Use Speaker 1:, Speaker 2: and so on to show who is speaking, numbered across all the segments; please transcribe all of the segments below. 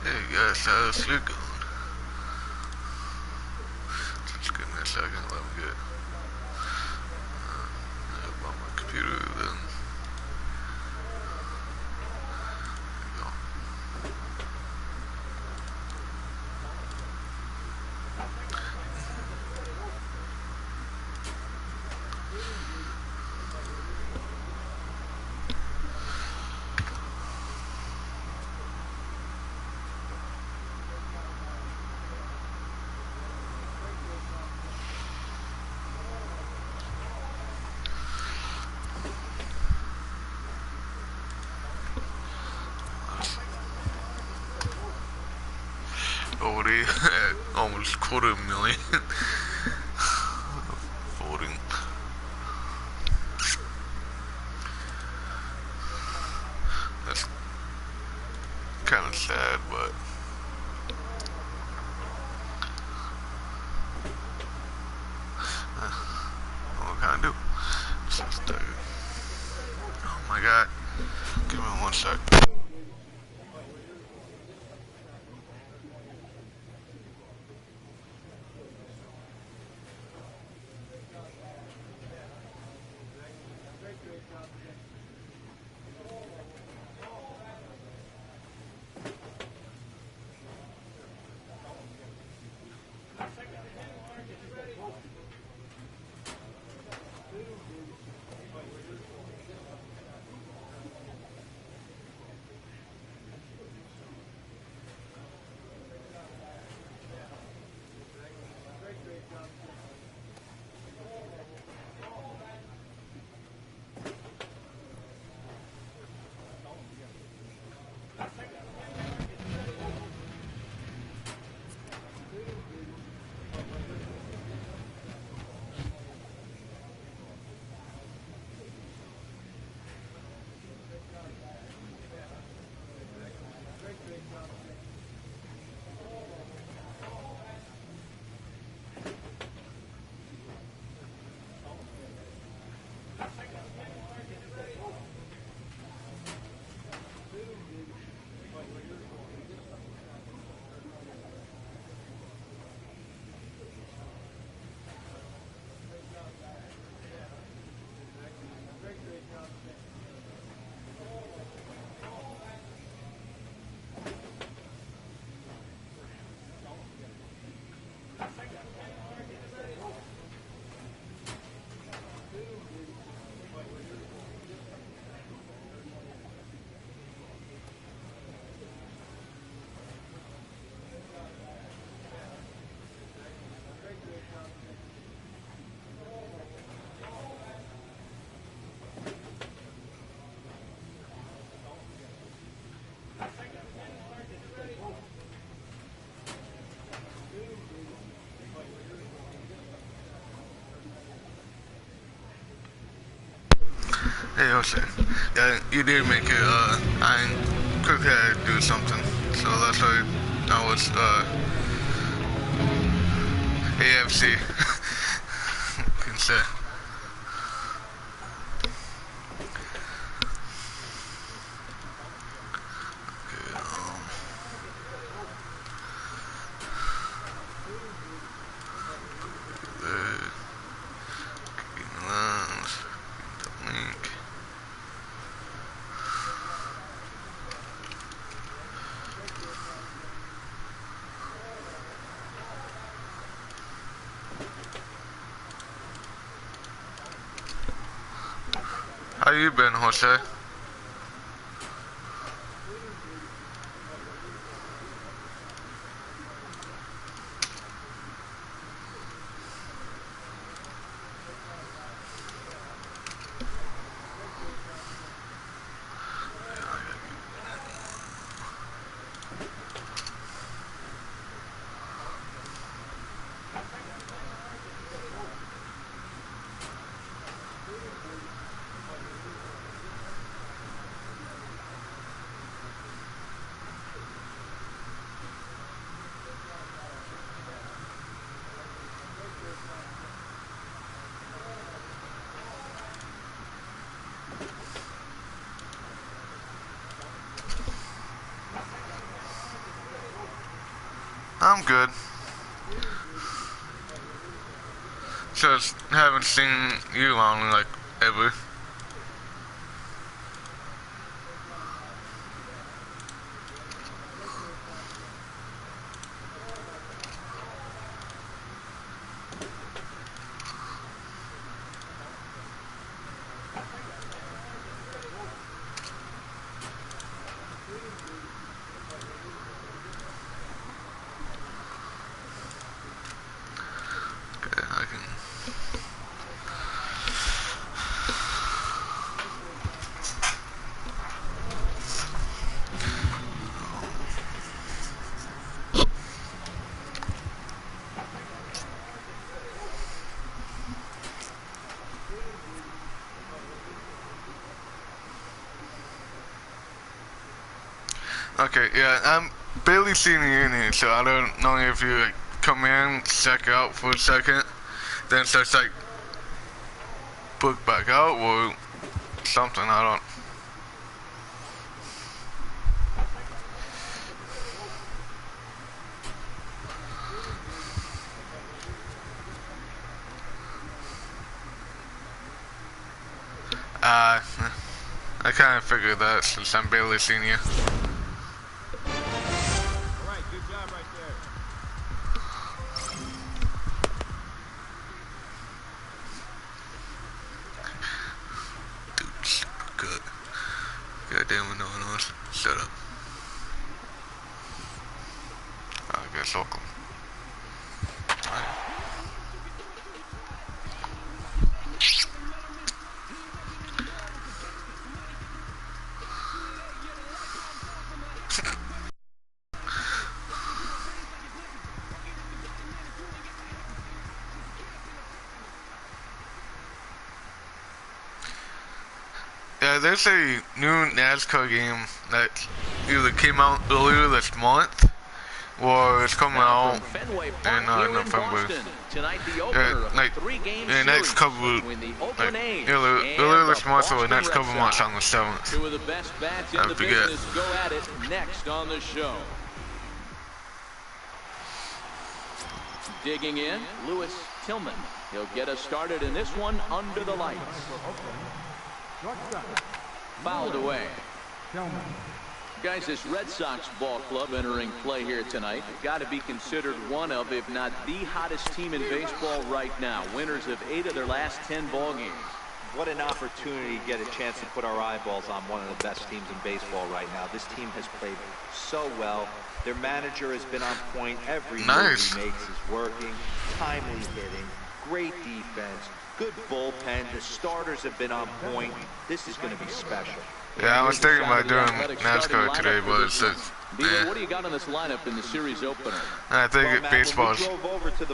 Speaker 1: Hey guys, how's it going? Just give me a second, let me get up on my computer, then there we go. Already at almost $250,000 voting. That's kind of sad, but what can I do? Just, oh my god, give me one sec. Hey Jose, yeah, you did make it, I quickly had to do something, so that's why I was, AFC, can say. Okay, link. How you been, Jose? I'm good. Just haven't seen you on like ever. Okay, I can. Okay, yeah, I'm barely seeing you in here, so I don't know if you like come in, check out for a second, then starts like book back out or something. I don't. I kind of figured that since I'm barely seeing you.
Speaker 2: Alright, good job right there.
Speaker 1: Dude, super good. Goddamn, with no one else. Shut up. I guess welcome. Yeah, there's a new NASCAR game that either came out earlier this month or it's coming out in November. Like the next couple, like earlier this month or the next couple months on the 7th.
Speaker 2: Two of the best bats in the business go at it next on the show. Digging in, Lewis Tillman. He'll get us started in this one under the lights. Fouled away. Guys, this Red Sox ball club entering play here tonight got to be considered one of, if not the hottest team in baseball right now. Winners of 8 of their last 10 ball games.
Speaker 3: What an opportunity to get a chance to put our eyeballs on one of the best teams in baseball right now. This team has played so well. Their manager has been on point. Every move he makes is working. Timely hitting. Great defense. Good bullpen. The starters have been on point. This is going to be special.
Speaker 1: Yeah, I was thinking about doing NASCAR today, but it's just,
Speaker 2: What do you got on this lineup in the series opener?
Speaker 1: I think baseball's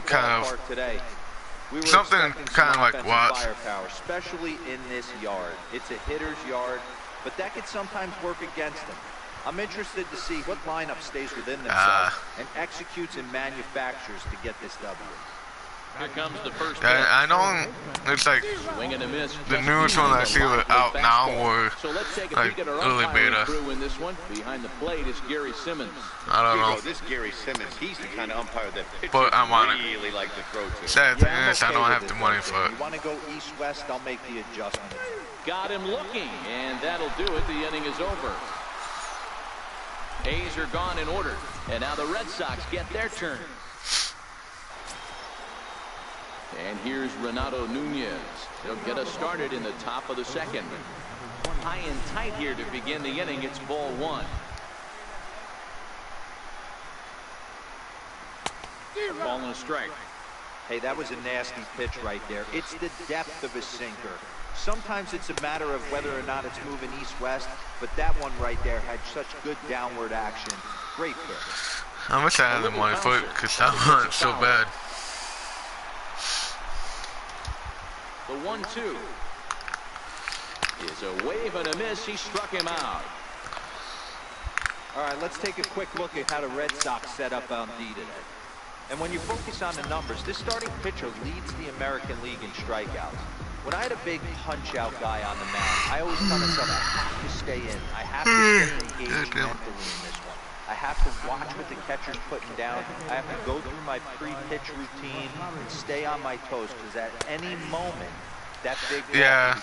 Speaker 1: kind of
Speaker 3: today.
Speaker 1: something kind of like what?
Speaker 3: Firepower, especially in this yard. It's a hitter's yard, but that could sometimes work against them. I'm interested to see what lineup stays within themselves and executes and manufactures to get this W.
Speaker 2: Here comes the first
Speaker 1: Yeah, I know it's like
Speaker 2: swing and a miss.
Speaker 1: the newest one I see out now or like early beta.
Speaker 2: In this one, behind the plate is Gary Simmons.
Speaker 1: I don't know.
Speaker 4: This Gary Simmons, he's the kind of umpire that
Speaker 1: But I'm on it.
Speaker 4: really like to throw to.
Speaker 1: Sad thing is, I don't have the money for it.
Speaker 3: You want to go east-west, I'll make the adjustment.
Speaker 2: Got him looking, and that'll do it. The inning is over. A's are gone in order, and now the Red Sox get their turn. And here's Renato Nunez. He'll get us started in the top of the second. High and tight here to begin the inning. It's ball one. Ball and a strike.
Speaker 3: Hey, that was a nasty pitch right there. It's the depth of a sinker. Sometimes it's a matter of whether or not it's moving east-west, but that one right there had such good downward action. Great pitch.
Speaker 1: I wish I had the money for it because I want it so bad.
Speaker 2: The 1-2 is a wave and a miss. He struck him out.
Speaker 3: All right, let's take a quick look at how the Red Sox set up on D today. And when you focus on the numbers, this starting pitcher leads the American League in strikeouts. When I had a big punch-out guy on the mound, I always tell myself I have to stay in. I have to stay engaged mentally in this one. I have to watch what the catcher's putting down. I have to go through my pre-pitch routine and stay on my toes, because at any moment, that big ball could be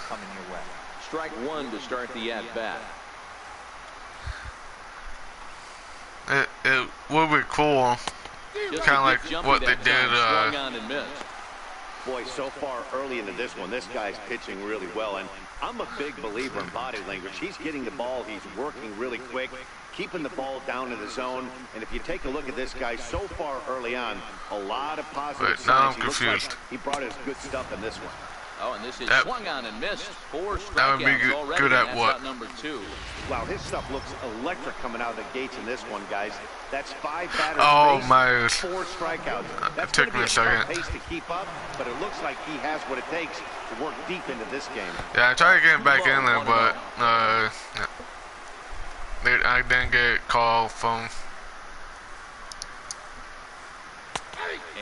Speaker 3: coming your way.
Speaker 2: Strike one to start the at-bat.
Speaker 1: It would be cool, kind of like what they did.
Speaker 2: Swung on and missed.
Speaker 4: Boy, so far early into this one, this guy's pitching really well, and I'm a big believer in body language. He's getting the ball, he's working really quick, keeping the ball down in the zone, and if you take a look at this guy so far early on, a lot of positive signs.
Speaker 1: Now I'm
Speaker 4: he looks
Speaker 1: confused.
Speaker 4: like he brought his good stuff in this one.
Speaker 2: Oh, and this is swung on and missed. 4
Speaker 1: that would be
Speaker 2: strikeouts already.
Speaker 1: good at
Speaker 2: That's
Speaker 1: what?
Speaker 2: out number 2.
Speaker 4: Wow, his stuff looks electric coming out of the gates in this one, guys. That's 5 batters.
Speaker 1: Oh,
Speaker 4: base,
Speaker 1: my.
Speaker 4: 4 strikeouts. That's
Speaker 1: Took
Speaker 4: going
Speaker 1: me
Speaker 4: to be
Speaker 1: a
Speaker 4: a tough
Speaker 1: second.
Speaker 4: pace to keep up, but it looks like he has what it takes to work deep into this game.
Speaker 1: Yeah, I tried getting back in there, but I didn't get a call from.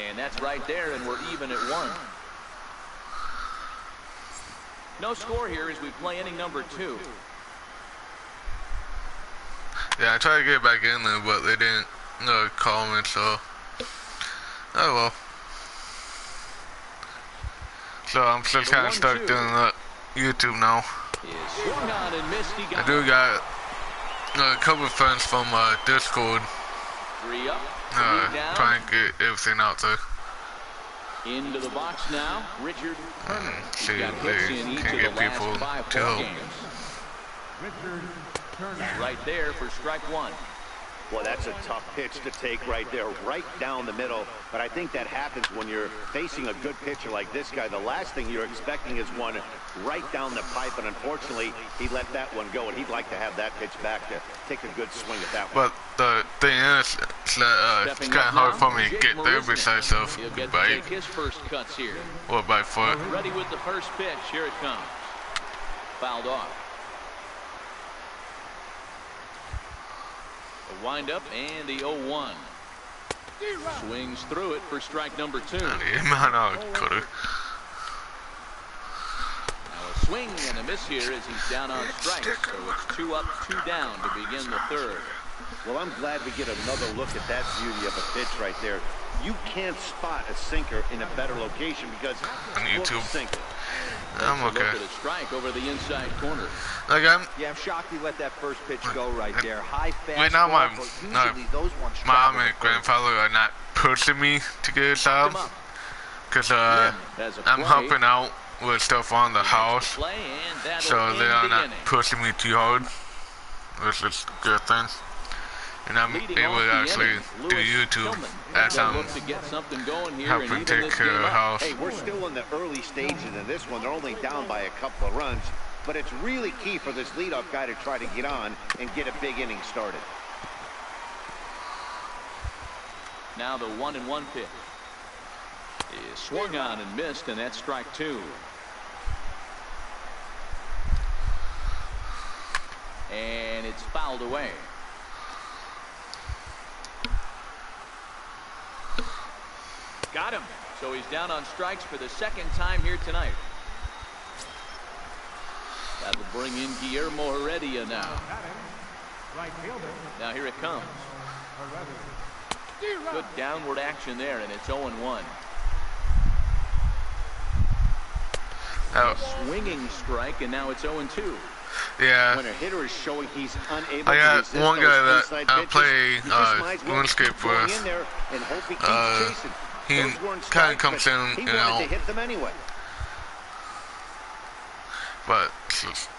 Speaker 2: And that's right there, and we're even at 1. No score here as we play inning number 2.
Speaker 1: Yeah, I tried to get back in there, but they didn't call me, so. Oh well. So I'm still kind of stuck doing that YouTube now.
Speaker 2: Swung on and missed. He got
Speaker 1: I do got a couple of friends from Discord
Speaker 2: 3 up, 3 down.
Speaker 1: trying to get everything out there.
Speaker 2: Into the box now, Richard Turner.
Speaker 1: See
Speaker 2: He's got
Speaker 1: if
Speaker 2: hits
Speaker 1: they
Speaker 2: in each
Speaker 1: can
Speaker 2: of
Speaker 1: get
Speaker 2: the last
Speaker 1: people
Speaker 2: 5
Speaker 1: to
Speaker 2: ball
Speaker 1: help.
Speaker 2: games. Right there for strike 1.
Speaker 4: Well, that's a tough pitch to take right there, right down the middle. But I think that happens when you're facing a good pitcher like this guy. The last thing you're expecting is one right down the pipe, and unfortunately, he let that one go, and he'd like to have that pitch back to take a good swing at that one.
Speaker 1: But the thing is that it's kind of hard for me to get there besides of
Speaker 2: He'll get to
Speaker 1: bike
Speaker 2: take his first cuts here.
Speaker 1: or by foot.
Speaker 2: Ready with the first pitch. Here it comes. Fouled off. The windup and the 0-1. Swings through it for strike number 2. Now
Speaker 1: Coulda.
Speaker 2: a swing and a miss here as he's down on strikes. So it's 2 up, 2 down to begin the 3rd.
Speaker 4: Well, I'm glad we get another look at that beauty of a pitch right there. You can't spot a sinker in a better location because
Speaker 1: On YouTube.
Speaker 4: sinker.
Speaker 1: I'm
Speaker 2: Look
Speaker 1: okay.
Speaker 2: at a strike over the inside corner.
Speaker 1: Like
Speaker 3: Yeah, I'm shocked he let that first pitch go right there. High fast.
Speaker 1: Right now, my
Speaker 3: those ones
Speaker 1: mom and grandfather are not pushing me to get a job because I'm helping out with stuff on the house, so they are not pushing me too hard, which is a good thing. And I'm able to actually do YouTube as I'm helping take care of the house.
Speaker 4: Hey, we're still in the early stages of this one. They're only down by a couple of runs, but it's really key for this leadoff guy to try to get on and get a big inning started.
Speaker 2: Now the 1-1 pitch is swung on and missed, and that's strike 2. And it's fouled away. Got him. So he's down on strikes for the 2nd time here tonight. That'll bring in Guillermo Heredia now. Now here it comes. Good downward action there, and it's 0-1. Swinging strike, and now it's 0-2.
Speaker 1: Yeah.
Speaker 4: When a hitter is showing he's unable
Speaker 1: I
Speaker 4: to
Speaker 1: got
Speaker 4: resist
Speaker 1: one guy
Speaker 4: those
Speaker 1: that
Speaker 4: inside
Speaker 1: I
Speaker 4: pitches,
Speaker 1: play
Speaker 4: you just might as well
Speaker 1: RuneScape
Speaker 4: keep going
Speaker 1: with.
Speaker 4: in there and hope he keeps chasing.
Speaker 1: He
Speaker 4: Those weren't
Speaker 1: kind of
Speaker 4: strikes,
Speaker 1: comes
Speaker 4: but
Speaker 1: in
Speaker 4: he
Speaker 1: and
Speaker 4: wanted
Speaker 1: out,
Speaker 4: to hit them anyway.
Speaker 1: but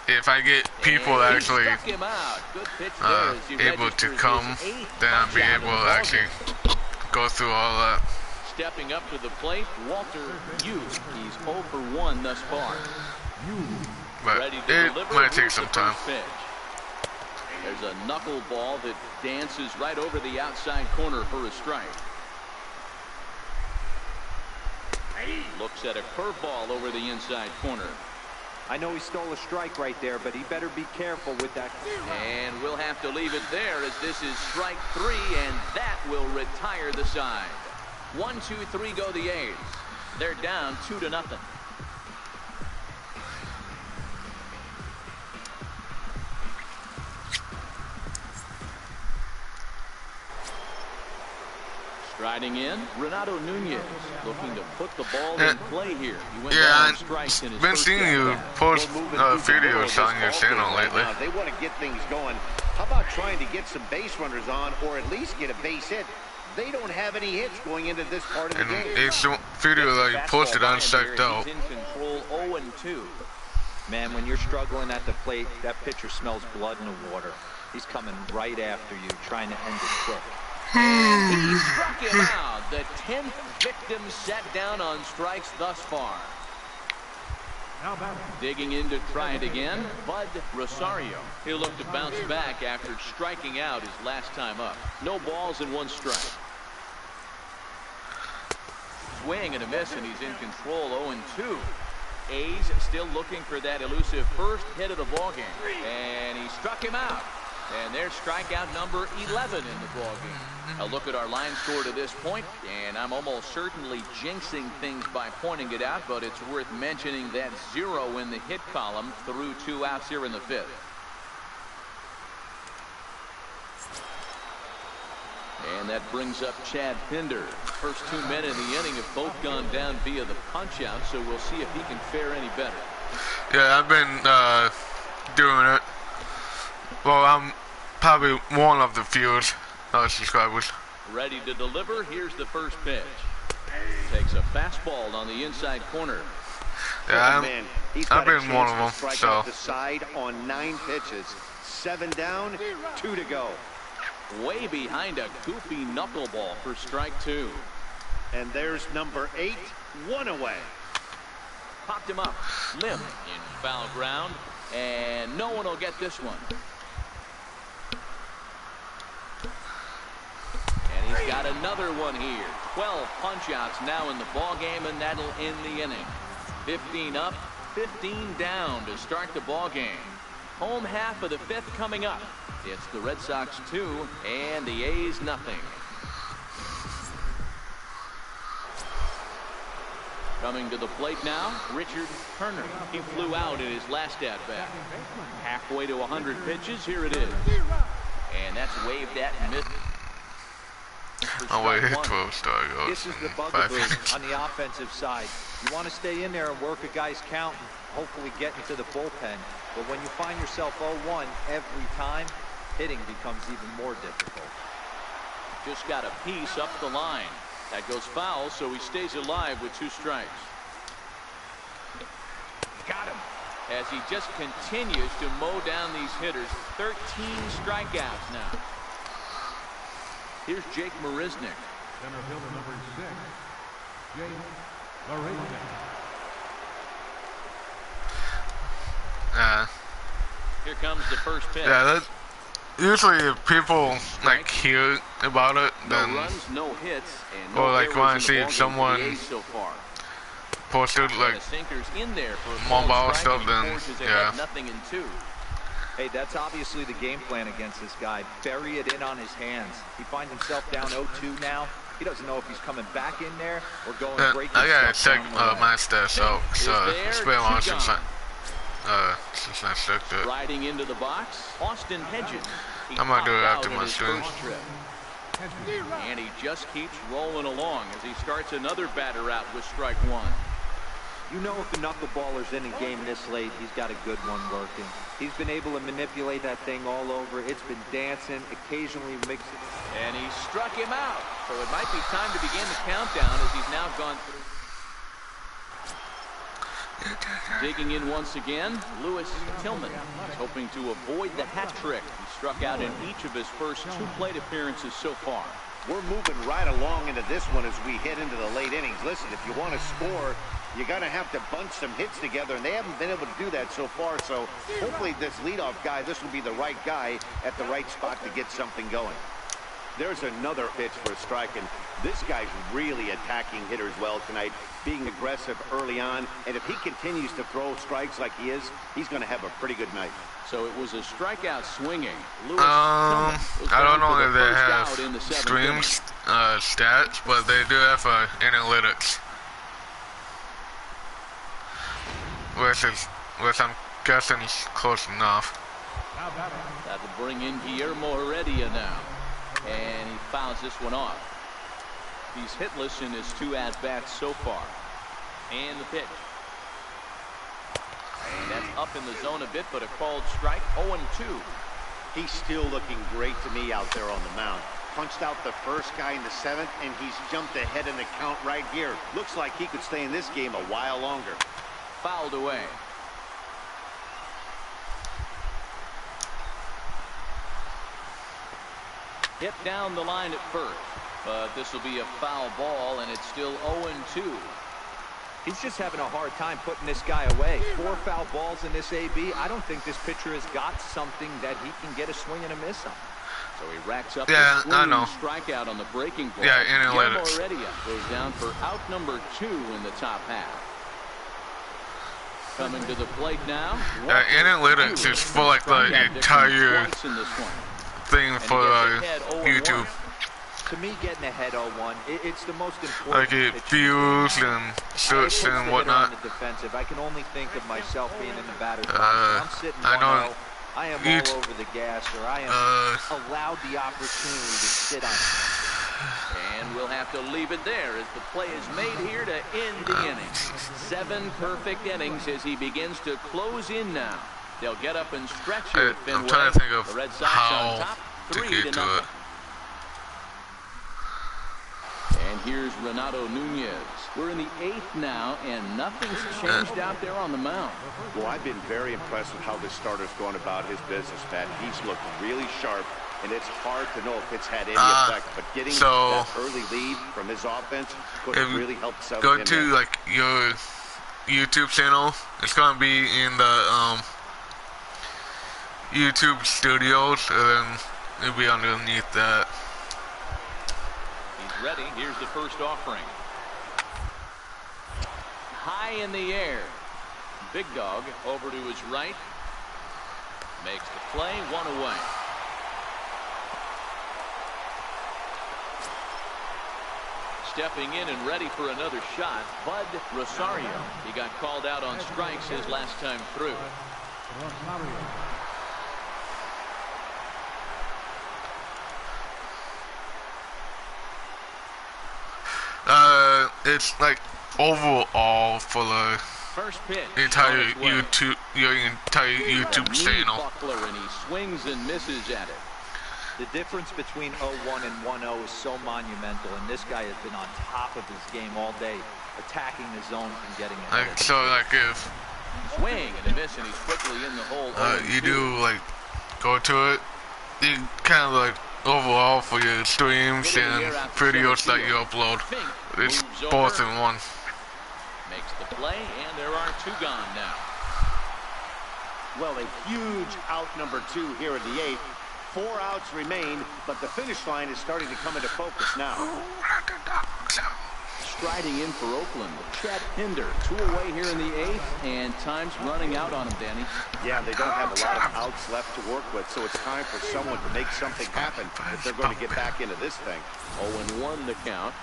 Speaker 1: if I get people
Speaker 2: And he
Speaker 1: actually
Speaker 2: struck him out. Good pitch there as he
Speaker 1: able to
Speaker 2: registers
Speaker 1: come,
Speaker 2: his 8th
Speaker 1: then I'll be
Speaker 2: touchdown
Speaker 1: able
Speaker 2: of
Speaker 1: to
Speaker 2: the
Speaker 1: actually
Speaker 2: ballgame.
Speaker 1: go through all that.
Speaker 2: Stepping up to the plate, Walter Yu. He's 0 for 1 thus far.
Speaker 1: But
Speaker 2: Ready to
Speaker 1: it
Speaker 2: deliver.
Speaker 1: might take
Speaker 2: Here's
Speaker 1: some
Speaker 2: the
Speaker 1: time.
Speaker 2: first pitch. There's a knuckleball that dances right over the outside corner for a strike. Looks at a curveball over the inside corner.
Speaker 3: I know he stole a strike right there, but he better be careful with that.
Speaker 2: And we'll have to leave it there as this is strike 3, and that will retire the side. 1, 2, 3 go the A's. They're down 2-0. Riding in, Renato Nunez, looking to put the ball in play here. He went
Speaker 1: yeah,
Speaker 2: strikes in his
Speaker 1: been seeing you post videos on your channel lately.
Speaker 4: They want to get things going. How about trying to get some base runners on, or at least get a base hit? They don't have any hits going into this part of the game.
Speaker 1: It's a video that you posted on Psyched Out.
Speaker 2: He's in control 0-2.
Speaker 3: Man, when you're struggling at the plate, that pitcher smells blood in the water. He's coming right after you, trying to end it quick.
Speaker 2: And he struck him out. The 10th victim set down on strikes thus far. Digging in to try it again, Bud Rosario. He'll look to bounce back after striking out his last time up. No balls and 1 strike. Swing and a miss, and he's in control 0-2. A's still looking for that elusive first hit of the ballgame. And he struck him out. And there's strikeout number 11 in the ballgame. A look at our line score to this point, and I'm almost certainly jinxing things by pointing it out, but it's worth mentioning that 0 in the hit column through 2 outs here in the 5th. And that brings up Chad Pinder. First 2 men in the inning have both gone down via the punch out, so we'll see if he can fare any better.
Speaker 1: Yeah, I've been doing it. Well, I'm probably one of the few subscribers.
Speaker 2: Ready to deliver. Here's the first pitch. Takes a fastball on the inside corner.
Speaker 1: Yeah, I've been one of them. So
Speaker 4: the side on 9 pitches, 7 down, 2 to go.
Speaker 2: Way behind a goofy knuckleball for strike 2.
Speaker 4: And there's number 8, 1 away.
Speaker 2: Popped him up. Limp in foul ground, and no one will get this one. And he's got another one here. 12 punch-outs now in the ball game, and that'll end the inning. 15 up, 15 down to start the ball game. Home half of the 5th coming up. It's the Red Sox 2 and the A's nothing. Coming to the plate now, Richard Turner. He flew out in his last at-bat. Halfway to 100 pitches, here it is. And that's waved at mid.
Speaker 1: I'll wait till start goes.
Speaker 3: This is the bugaboo on the offensive side. You want to stay in there and work a guy's count and hopefully get into the bullpen. But when you find yourself 0-1 every time, hitting becomes even more difficult.
Speaker 2: Just got a piece up the line. That goes foul, so he stays alive with 2 strikes. Got him. As he just continues to mow down these hitters. 13 strikeouts now. Here's Jake Marisnick.
Speaker 5: Center fielder number 6, Jake Marisnick.
Speaker 2: Here comes the first pitch.
Speaker 1: Yeah, that usually if people like hear about it, then
Speaker 2: no runs, no hits, and no
Speaker 1: or like want to see someone
Speaker 2: so far.
Speaker 1: posted like
Speaker 2: in there for
Speaker 1: more ball stuff, then yeah.
Speaker 2: Nothing in 2.
Speaker 3: Hey, that's obviously the game plan against this guy. Bury it in on his hands. He finds himself down 0-2 now. He doesn't know if he's coming back in there or going breaking.
Speaker 1: I gotta check my stats out. So it's been long since I checked it.
Speaker 2: Riding into the box, Austin Hedges.
Speaker 1: I might do it after my stream.
Speaker 2: And he just keeps rolling along as he starts another batter out with strike 1.
Speaker 3: You know if the knuckleballer's in a game this late, he's got a good one working. He's been able to manipulate that thing all over. It's been dancing, occasionally mixing.
Speaker 2: And he struck him out. So it might be time to begin the countdown as he's now gone through. Digging in once again, Lewis Tillman is hoping to avoid the hat trick. He struck out in each of his first 2 plate appearances so far.
Speaker 4: We're moving right along into this one as we head into the late innings. Listen, if you want to score, you're going to have to bunch some hits together, and they haven't been able to do that so far. So hopefully this leadoff guy, this will be the right guy at the right spot to get something going. There's another pitch for a strike, and this guy's really attacking hitters well tonight, being aggressive early on. And if he continues to throw strikes like he is, he's going to have a pretty good night.
Speaker 2: So it was a strikeout swinging.
Speaker 1: I don't know if they have streams stats, but they do have analytics, which I'm guessing is close enough.
Speaker 2: That'll bring in Guillermo Heredia now, and he fouls this one off. He's hitless in his 2 at-bats so far. And the pitch. And that's up in the zone a bit, but a called strike. 0-2.
Speaker 4: He's still looking great to me out there on the mound. Punched out the first guy in the 7th, and he's jumped ahead in the count right here. Looks like he could stay in this game a while longer.
Speaker 2: Fouled away. Hit down the line at first, but this will be a foul ball, and it's still 0-2.
Speaker 3: He's just having a hard time putting this guy away. 4 foul balls in this AB. I don't think this pitcher has got something that he can get a swing and a miss on.
Speaker 2: So he racks up
Speaker 1: yeah,
Speaker 2: the
Speaker 1: I know.
Speaker 2: strikeout on the breaking ball.
Speaker 1: Yeah, analytics.
Speaker 2: Heredia goes down for out number 2 in the top half. Coming to the plate now.
Speaker 1: Yeah, analytics is for like the entire thing for YouTube.
Speaker 3: To me, getting ahead 0-1, it's the most important.
Speaker 1: Like it views and search and whatnot.
Speaker 3: On the defensive, I can only think of myself being in the batter's box. I'm sitting 1-0. I am all over the gas, or I am allowed the opportunity to sit on it.
Speaker 2: And we'll have to leave it there as the play is made here to end the inning. 7 perfect innings as he begins to close in now. They'll get up and stretch here at Fenway.
Speaker 1: I'm trying to think of
Speaker 2: the Red Sox
Speaker 1: how
Speaker 2: on top,
Speaker 1: to
Speaker 2: 3-0.
Speaker 1: get to it.
Speaker 2: And here's Renato Nunez. We're in the 8th now, and nothing's changed out there on the mound.
Speaker 4: Well, I've been very impressed with how this starter's going about his business, Matt. He's looked really sharp, and it's hard to know if it's had any effect. But getting that early lead from his offense could really help settle him in.
Speaker 1: Go to like your YouTube channel. It's gonna be in the YouTube studios, and then it'll be underneath that.
Speaker 2: He's ready. Here's the first offering. High in the air. Big Dog over to his right. Makes the play, 1 away. Stepping in and ready for another shot, Bud Rosario. He got called out on strikes his last time through.
Speaker 1: It's like overall for the
Speaker 2: First pitch,
Speaker 1: entire YouTube, your entire YouTube channel.
Speaker 2: Buckler, and he swings and misses at it.
Speaker 3: The difference between 0-1 and 1-0 is so monumental, and this guy has been on top of his game all day, attacking the zone and getting ahead.
Speaker 1: Like so, like if
Speaker 2: swing and a miss, and he's quickly in the hole.
Speaker 1: You do like go to it, you kind of like overall for your streams and videos that you upload. It's both in one.
Speaker 2: Makes the play, and there are 2 gone now.
Speaker 4: Well, a huge out number 2 here in the 8th. 4 outs remain, but the finish line is starting to come into focus now.
Speaker 2: Striding in for Oakland, Chad Pinder, 2 away here in the 8th, and time's running out on him, Danny.
Speaker 4: Yeah, they don't have a lot of outs left to work with, so it's time for someone to make something happen if they're going to get back into this thing.
Speaker 2: 0-1 the count.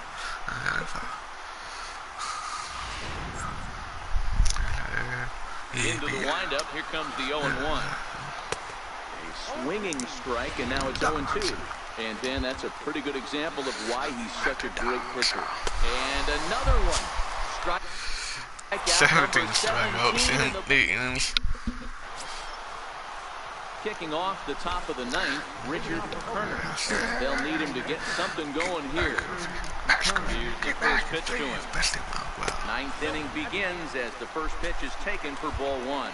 Speaker 2: Into the windup, here comes the 0-1. A swinging strike, and now it's 0-2. And Dan, that's a pretty good example of why he's such a great pitcher. And another one. Strike out
Speaker 1: 17 strikeouts in the innings.
Speaker 2: Kicking off the top of the 9th, Richard Turner. They'll need him to get something going here. Here's the first pitch to him. 9th inning begins as the first pitch is taken for ball 1.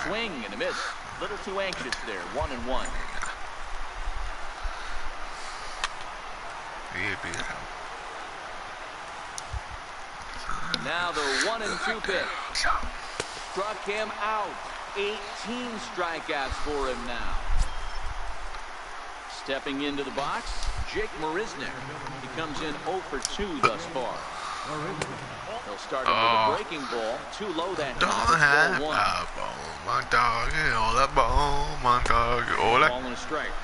Speaker 2: Swing and a miss. Little too anxious there. 1-1. Now the 1-2 pitch. Struck him out. 18 strikeouts for him now. Stepping into the box, Jake Marisnick. He comes in 0 for 2 thus far. He'll start him with a breaking ball. Too low that time. Ball 1.
Speaker 1: My dog, all that ball, my dog, all that.
Speaker 2: Ball and a strike.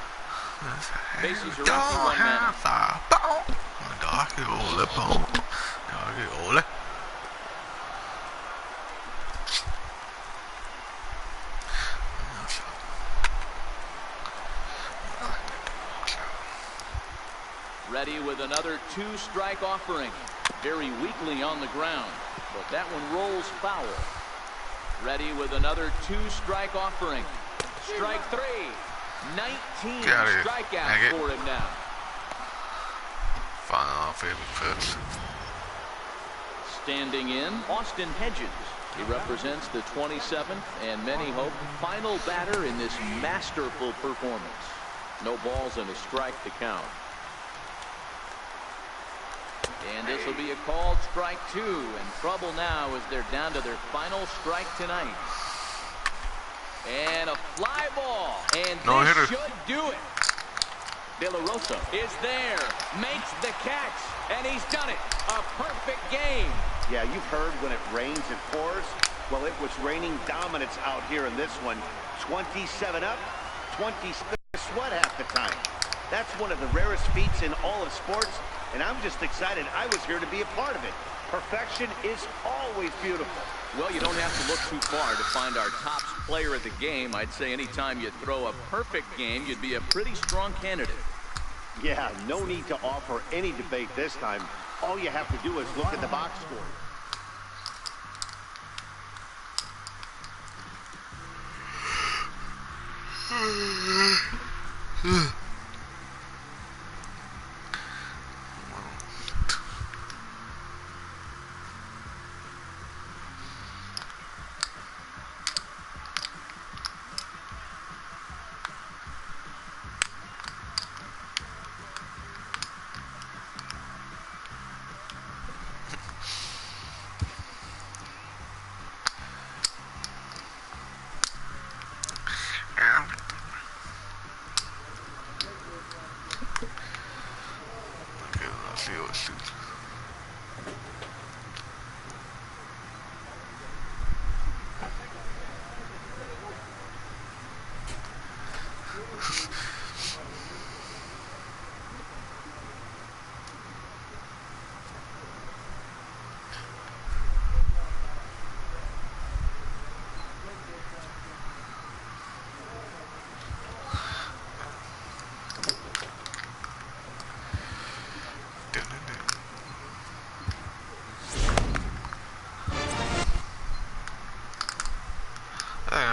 Speaker 2: Bases are empty, 1 man.
Speaker 1: My dog, all that ball. Dog, all that.
Speaker 2: Ready with another 2-strike offering. Very weakly on the ground, but that one rolls foul. Ready with another 2-strike offering. Strike 3. 19 strikeouts for him now.
Speaker 1: Final favorite pitch.
Speaker 2: Standing in, Austin Hedges. He represents the 27th and many hope final batter in this masterful performance. No balls and a strike to count. And this will be a called strike 2. And trouble now as they're down to their final strike tonight. And a fly ball. And this should do it. De La Rosa is there. Makes the catch. And he's done it. A perfect game.
Speaker 4: Yeah, you've heard when it rains, it pours. Well, it was raining dominance out here in this one. 27 up, 20 sweat half the time. That's one of the rarest feats in all of sports, and I'm just excited I was here to be a part of it. Perfection is always beautiful.
Speaker 2: Well, you don't have to look too far to find our top player of the game. I'd say anytime you throw a perfect game, you'd be a pretty strong candidate.
Speaker 4: Yeah, no need to offer any debate this time. All you have to do is look at the box score.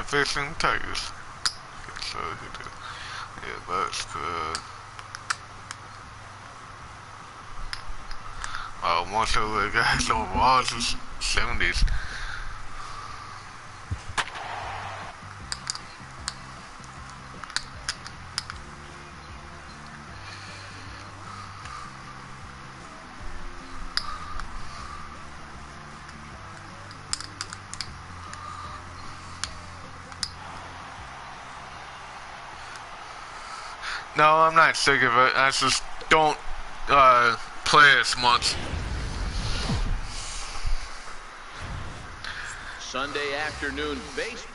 Speaker 1: Facing Tigers. So yeah, that's good. Most of the guys overall is 70s. No, I'm not sick of it. I just don't play as much.
Speaker 2: Sunday afternoon base.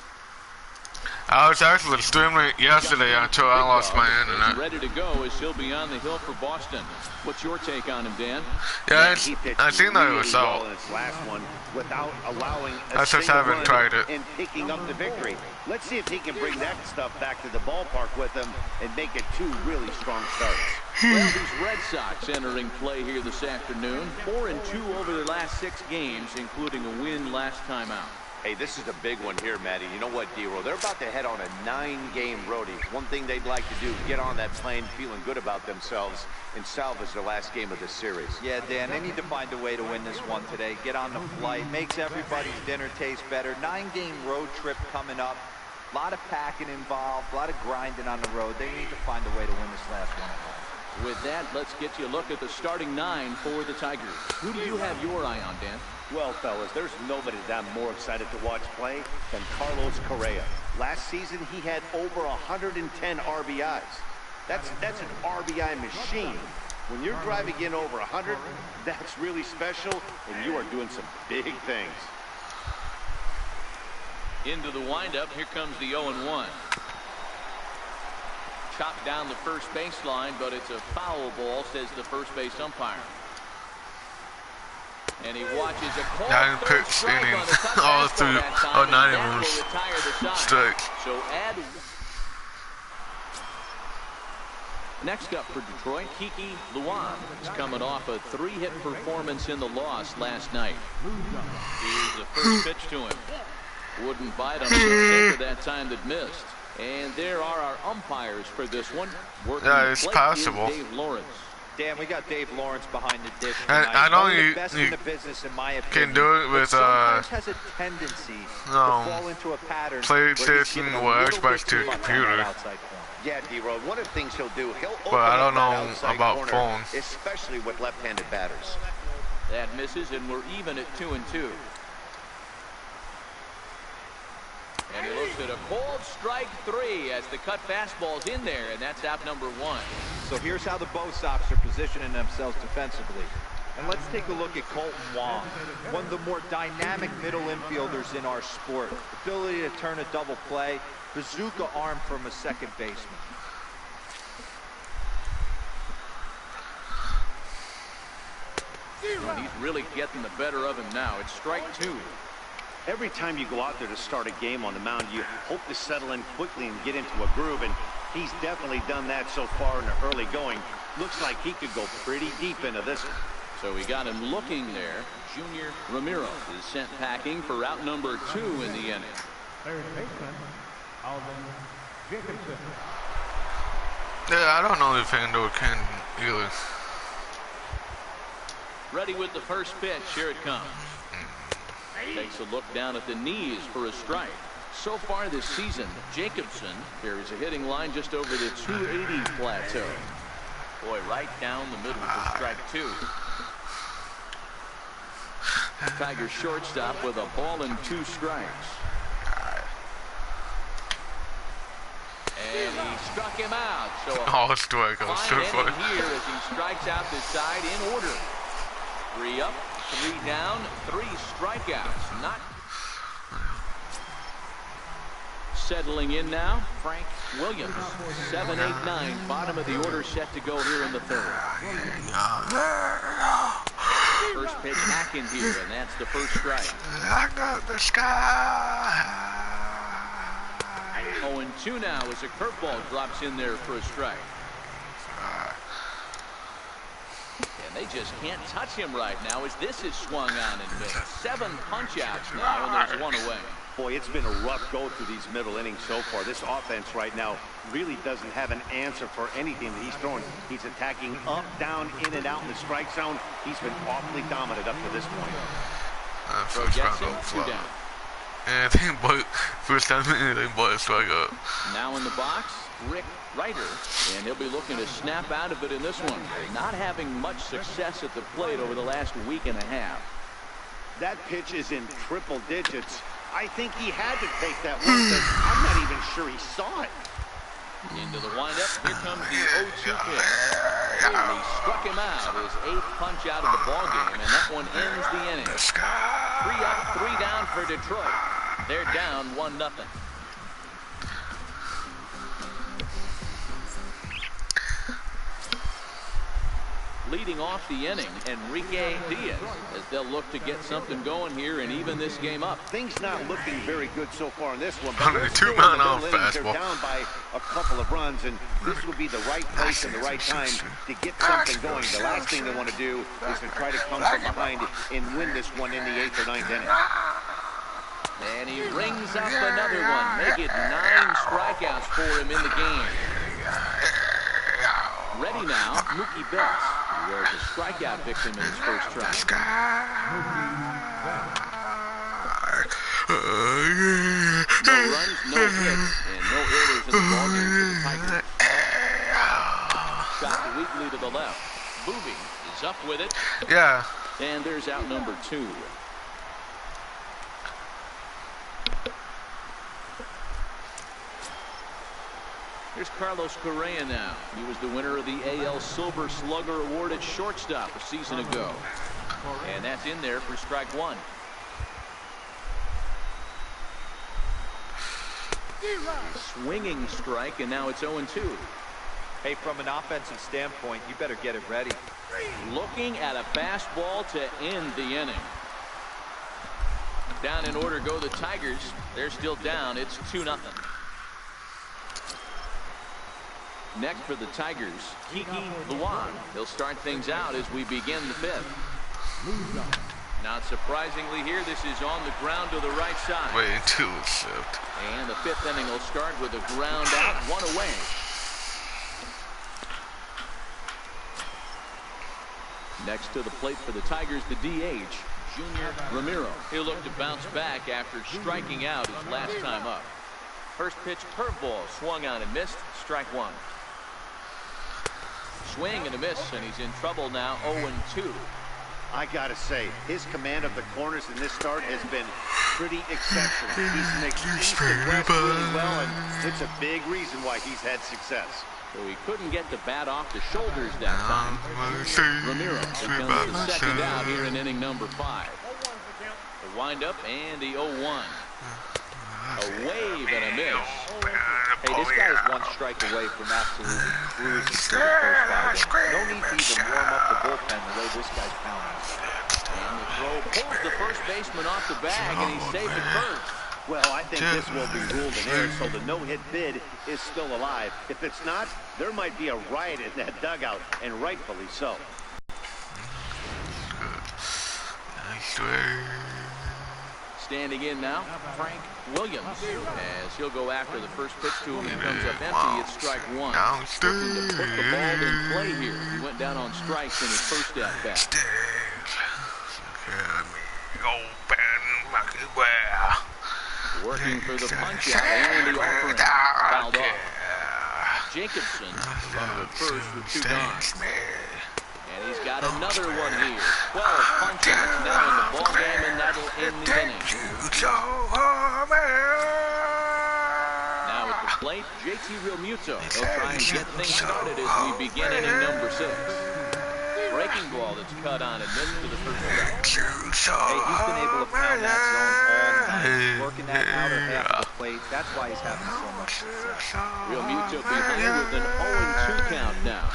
Speaker 1: I was actually streaming it yesterday until I lost my internet.
Speaker 2: Ready to go as he'll be on the hill for Boston. What's your take on him, Dan?
Speaker 1: Yeah, I seen that it was out.
Speaker 4: In its last one without allowing
Speaker 1: I just haven't tried it.
Speaker 4: And picking up the victory. Let's see if he can bring that stuff back to the ballpark with him and make it 2 really strong starts.
Speaker 2: Well, these Red Sox entering play here this afternoon. 4-2 over their last 6 games, including a win last time out.
Speaker 4: Hey, this is a big one here, Matty. You know what, D-Roll? They're about to head on a 9-game roadie. One thing they'd like to do is get on that plane feeling good about themselves and salvage their last game of this series.
Speaker 3: Yeah, Dan, they need to find a way to win this one today. Get on the flight, makes everybody's dinner taste better. 9-game road trip coming up. A lot of packing involved, a lot of grinding on the road. They need to find a way to win this last one at home.
Speaker 2: With that, let's get you a look at the starting 9 for the Tigers. Who do you have your eye on, Dan?
Speaker 4: Well, fellas, there's nobody that I'm more excited to watch play than Carlos Correa. Last season, he had over 110 RBIs. That's an RBI machine. When you're driving in over 100, that's really special, and you are doing some big things.
Speaker 2: Into the windup, here comes the 0-1. Chopped down the first baseline, but it's a foul ball, says the first base umpire. And he watches a call.
Speaker 1: 9 pitch inning, all through, 9 of them strikes.
Speaker 2: So add. Next up for Detroit, Kiki Luan is coming off a 3-hit performance in the loss last night. Here's the first pitch to him. Wouldn't bite on the sinker that time that missed. And there are our umpires for this one.
Speaker 1: Yeah, it's possible.
Speaker 2: Dave Lawrence.
Speaker 3: Dan, we got Dave Lawrence behind the dish
Speaker 1: And
Speaker 3: tonight.
Speaker 1: I know
Speaker 3: One of the
Speaker 1: you,
Speaker 3: best in the business, in my opinion,
Speaker 1: can do it with
Speaker 3: sometimes has a tendency to fall into a pattern
Speaker 1: PlayStation or Xbox to computer.
Speaker 4: Yeah, D-Road, one of the things he'll do, he'll open
Speaker 1: But I don't
Speaker 4: up that
Speaker 1: know
Speaker 4: outside
Speaker 1: about
Speaker 4: corner,
Speaker 1: phone.
Speaker 4: especially with left-handed batters.
Speaker 2: That misses, and we're even at 2-2. And he looks at a cold strike 3 as the cut fastball's in there, and that's out number 1.
Speaker 3: So here's how the Bo Sox are positioning themselves defensively. And let's take a look at Colton Wong, one of the more dynamic middle infielders in our sport. Ability to turn a double play, bazooka arm from a second baseman.
Speaker 2: And he's really getting the better of him now. It's strike 2.
Speaker 4: Every time you go out there to start a game on the mound, you hope to settle in quickly and get into a groove, and he's definitely done that so far in the early going. Looks like he could go pretty deep into this one.
Speaker 2: So we got him looking there. Junior Ramiro is sent packing for route number 2 in the inning.
Speaker 5: Third baseman, Alvin Jacobson.
Speaker 1: Yeah, I don't know if Ando can either.
Speaker 2: Ready with the first pitch. Here it comes. Takes a look down at the knees for a strike. So far this season, Jacobson carries a hitting line just over the 280 plateau. Boy, right down the middle for strike 2. Tiger shortstop with a ball and 2 strikes. And he struck him out. So
Speaker 1: Oh, strike. I was so
Speaker 2: fine
Speaker 1: funny.
Speaker 2: inning here as he strikes out the side in order. 3 up, 3 down, 3 strikeouts. Not settling in now, Frank Williams. 7, 8, 9, bottom of the order set to go here in the 3rd. First pitch back in here, and that's the first strike.
Speaker 1: I got the sky.
Speaker 2: 0-2 now as a curveball drops in there for a strike. And they just can't touch him right now as this is swung on and missed. 7 punch-outs now, and there's 1 away.
Speaker 4: Boy, it's been a rough go through these middle innings so far. This offense right now really doesn't have an answer for anything that he's throwing. He's attacking up, down, in and out in the strike zone. He's been awfully dominant up to this point.
Speaker 1: First round don't flop. And I think first time anything but a strikeout.
Speaker 2: Now in the box, Rick Ryder, and he'll be looking to snap out of it in this one. Not having much success at the plate over the last week and a half.
Speaker 4: That pitch is in triple digits. I think he had to take that one, but I'm not even sure he saw it.
Speaker 2: Into the windup, here comes the 0-2 pitch. And he struck him out, his 8th punch out of the ballgame, and that one ends the inning. 3 up, 3 down for Detroit. They're down 1-0. Leading off the inning, Enrique Diaz, as they'll look to get something going here and even this game up.
Speaker 4: Things not looking very good so far in this one.
Speaker 1: Only 2-man
Speaker 4: They're
Speaker 1: fastball.
Speaker 4: down by a couple of runs, and this would be the right place and the right time to get something going. The last thing they want to do is to try to come from behind and win this one in the 8th or 9th inning.
Speaker 2: And he rings up another one. Make it 9 strikeouts for him in the game. Ready now, Mookie Betts, who was a strikeout victim in his first try. No runs, no hits, and no errors in the ballgame for the Tigers. Shot weakly to the left. Boovie is up with it.
Speaker 1: Yeah.
Speaker 2: And there's out number 2. Here's Carlos Correa now. He was the winner of the AL Silver Slugger Award at shortstop a season ago. And that's in there for strike 1. Swinging strike, and now it's 0-2.
Speaker 3: Hey, from an offensive standpoint, you better get it ready.
Speaker 2: Looking at a fastball to end the inning. Down in order go the Tigers. They're still down. It's 2-0. Next for the Tigers, Kiki Luan. He'll start things out as we begin the fifth. Not surprisingly here, this is on the ground to the right side.
Speaker 1: Wait until it's shift.
Speaker 2: And the fifth inning will start with a ground out, one away. Next to the plate for the Tigers, the DH, Junior Ramiro. He'll look to bounce back after striking out his last time up. First pitch curveball swung on and missed. Strike one. Swing and a miss, and he's in trouble now. 0-2.
Speaker 4: I gotta say, his command of the corners in this start has been pretty exceptional. He's mixed east and west really well, and it's a big reason why he's had success.
Speaker 2: So he couldn't get the bat off the shoulders that time. Ramiro becomes the second out here in inning number 5. The windup and the 0-1. A wave and a miss.
Speaker 3: Hey, this guy is one strike away from absolutely cruising through the first 5 innings. No need to even warm up the bullpen the way this guy's pounding.
Speaker 2: And the throw pulls the first baseman off the bag, and he's safe at first.
Speaker 4: Well, I think this will be ruled an error, so the no-hit bid is still alive. If it's not, there might be a riot in that dugout, and rightfully so.
Speaker 2: Standing in now, Frank Williams, as he'll go after the first pitch to him. He comes up empty. It's strike one. Looking to put the ball in play here. He went down on strikes in his first at bat. Working for the punch out and the offering fouled off. Jacobson, runner at first with 2 gone. And he's got another one here. 12 punch outs now in the ball game, and that'll end the inning. Now at the plate, JT Realmuto. He'll try and get things started as we begin inning number 6. Breaking ball that's cut on and missed to the first strike.
Speaker 3: Hey, he's been able to pound that zone all night, working that outer half of the plate. That's why he's having so much success.
Speaker 2: Realmuto behind with an 0-2 count now.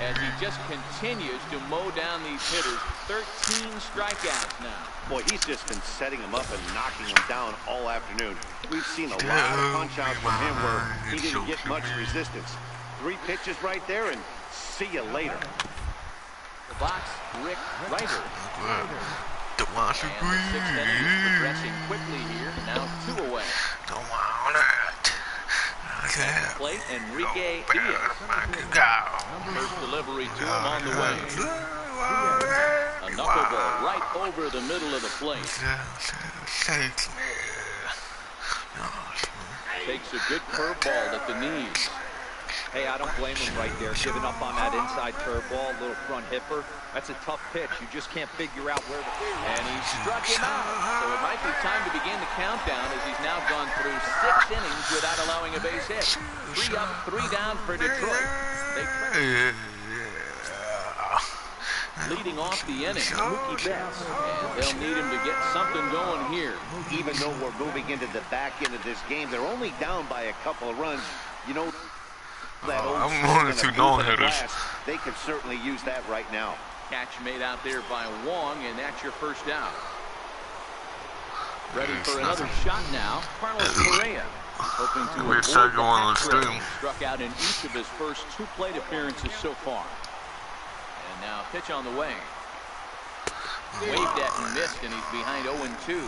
Speaker 2: As he just continues to mow down these hitters. 13 strikeouts now.
Speaker 4: Boy, he's just been setting them up and knocking them down all afternoon. We've seen a lot of punch-outs from him where he didn't get much resistance. 3 pitches right there, and see you later.
Speaker 2: The box, Rick Ryder.
Speaker 1: Don't want to
Speaker 2: And the 6th inning is progressing quickly here. Now 2 away.
Speaker 1: Don't want it.
Speaker 2: Plate, Enrique Diaz. First delivery to him on the way. A knuckleball right over the middle of the plate. Takes a good curveball at the knees.
Speaker 3: Hey, I don't blame him right there, giving up on that inside curveball, little front hipper. That's a tough pitch. You just can't figure out where to...
Speaker 2: And he struck him out. So it might be time to begin the countdown as he's now gone through 6 innings without allowing a base hit. 3 up, 3 down for Detroit. Leading off the inning, Mookie Betts. And they'll need him to get something going here.
Speaker 4: Even though we're moving into the back end of this game, they're only down by a couple of runs. You know, that old
Speaker 1: I'm going to no-hitters.
Speaker 4: They could certainly use that right now.
Speaker 2: Catch made out there by Wong, and that's your first out. Ready for another shot now, Carlos Correa. Hoping to avoid the hat struck out in each of his first 2 plate appearances so far. And now pitch on the way. Waved at and missed, and he's behind 0-2.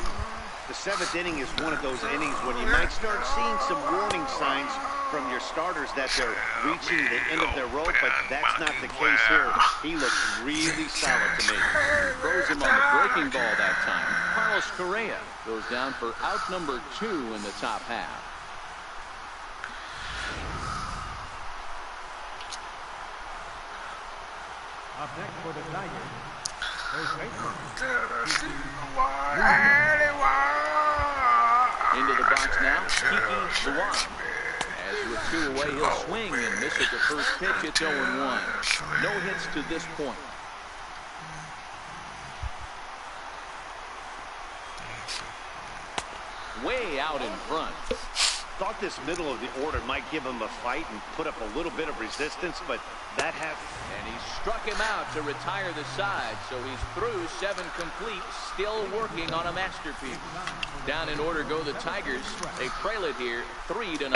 Speaker 4: The 7th inning is one of those innings when you might start seeing some warning signs from your starters that they're reaching the end of their rope, but that's not the case here. He looks really solid to me.
Speaker 2: Throws him on the breaking ball that time. Carlos Correa goes down for out number 2 in the top half.
Speaker 5: Up next for the Tigers, there's baseman.
Speaker 2: Into the box now, Kiki Luan. As with 2 away, he'll swing and miss at the first pitch. It's 0-1. No hits to this point. Way out in front.
Speaker 4: Thought this middle of the order might give him a fight and put up a little bit of resistance, but that happened.
Speaker 2: And he struck him out to retire the side, so he's through 7 complete, still working on a masterpiece. Down in order go the Tigers. They trail it here 3-0.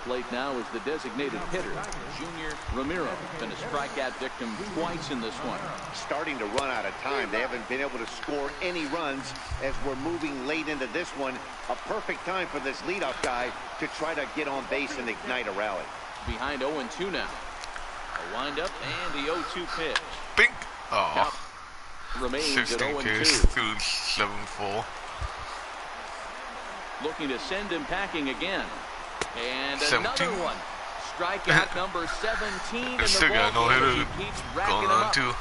Speaker 2: plate now is the designated hitter, Junior Ramiro. Been a strikeout victim twice in this one.
Speaker 4: Starting to run out of time. They haven't been able to score any runs as we're moving late into this one. A perfect time for this leadoff guy to try to get on base and ignite a rally.
Speaker 2: Behind 0-2 now. A windup and the 0-2 pitch.
Speaker 1: Bink. Oh.
Speaker 2: Remains at
Speaker 1: 16
Speaker 2: 0-2.
Speaker 1: through 7-4.
Speaker 2: Looking to send him packing again. And
Speaker 1: 17.
Speaker 2: another one. Strikeout number 17 in the
Speaker 1: Still got no
Speaker 2: ball game as
Speaker 1: hitter
Speaker 2: he keeps racking
Speaker 1: going
Speaker 2: them
Speaker 1: on
Speaker 2: up.
Speaker 1: too.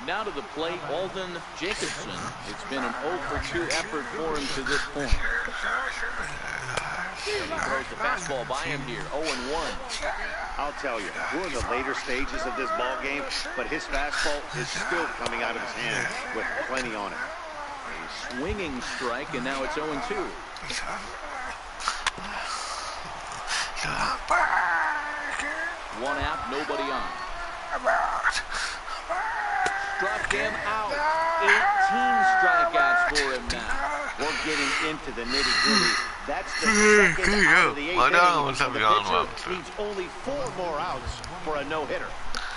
Speaker 2: Now to the plate, Alden Jacobson. It's been an 0-for-2 effort for him to this point. And he throws the fastball by him here, 0-1.
Speaker 4: I'll tell you, we're in the later stages of this ball game, but his fastball is still coming out of his hand with plenty on it.
Speaker 2: A swinging strike, and now it's 0-2. One out, nobody on. Struck him out. 18 strikeouts for him now.
Speaker 4: We're getting into the nitty-gritty. That's the second out of the 8th inning. The pitcher needs only 4 more outs for a no-hitter.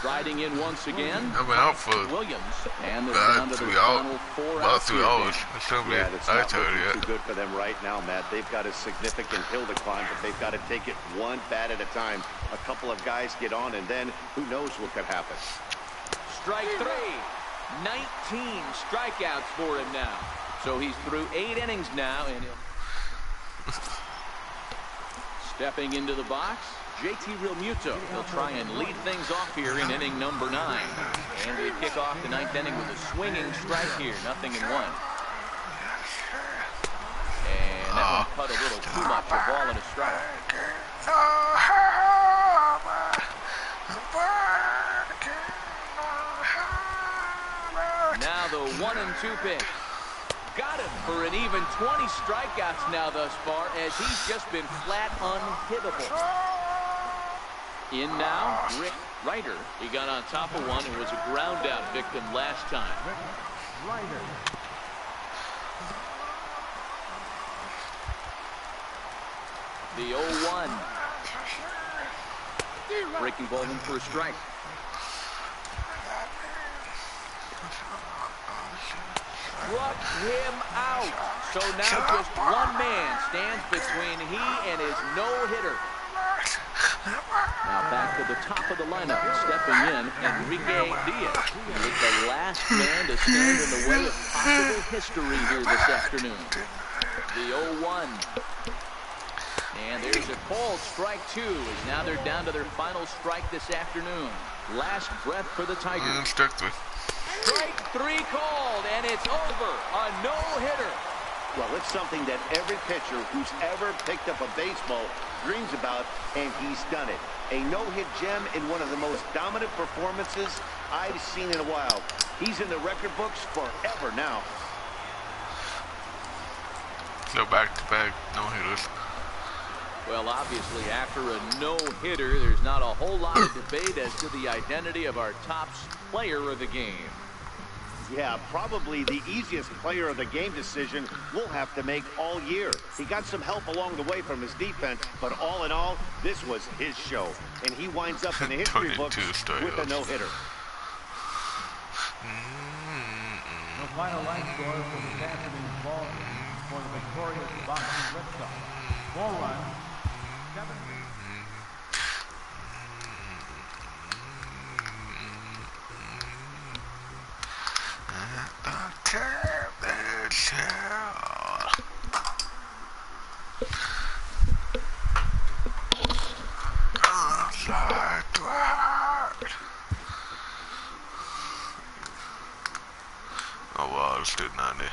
Speaker 2: Riding in once again,
Speaker 1: I've been out for
Speaker 2: Williams, and they're down to the final 4
Speaker 1: about
Speaker 2: outs
Speaker 1: 3
Speaker 2: here.
Speaker 1: hours. It's gonna be
Speaker 4: Yeah, it's not
Speaker 1: nighttime
Speaker 4: looking
Speaker 1: yet.
Speaker 4: too good for them right now, Matt. They've got a significant hill to climb, but they've got to take it one bat at a time. A couple of guys get on, and then who knows what could happen.
Speaker 2: Strike 3. 19 strikeouts for him now. So he's through 8 innings now, and he'll... Stepping into the box, JT Realmuto. He'll try and lead things off here in inning number 9. And we kick off the 9th inning with a swinging strike here, 0-1. And that one cut a little too much, a ball and a strike. Now the 1-2 pitch. Got him for an even 20 strikeouts now thus far, as he's just been flat unhittable. In now, Rick Ryder. He got on top of one and was a ground out victim last time.
Speaker 5: Ryder.
Speaker 2: The 0-1. Breaking ball in for a strike. Struck him out. So now just one man stands between he and his no-hitter. Now back to the top of the lineup, stepping in, Enrique Diaz is the last man to stand in the way of possible history here this afternoon. The 0-1. And there's a called strike 2, as now they're down to their final strike this afternoon. Last breath for the Tigers.
Speaker 1: Strike 3.
Speaker 2: Strike 3 called, and it's over. A no-hitter.
Speaker 4: Well, it's something that every pitcher who's ever picked up a baseball dreams about, and he's done it. A no-hit gem in one of the most dominant performances I've seen in a while. He's in the record books forever now.
Speaker 1: So back-to-back no-hitters.
Speaker 2: Well, obviously, after a no-hitter, there's not a whole lot of debate as to the identity of our top player of the game.
Speaker 4: Yeah, probably the easiest player of the game decision we'll have to make all year. He got some help along the way from his defense, but all in all, this was his show. And he winds up in the history books with a no-hitter.
Speaker 5: The final line score for this afternoon's ball game for the victorious Boston Red Sox. 4 runs, 7.
Speaker 1: Oh wow, it's still 90.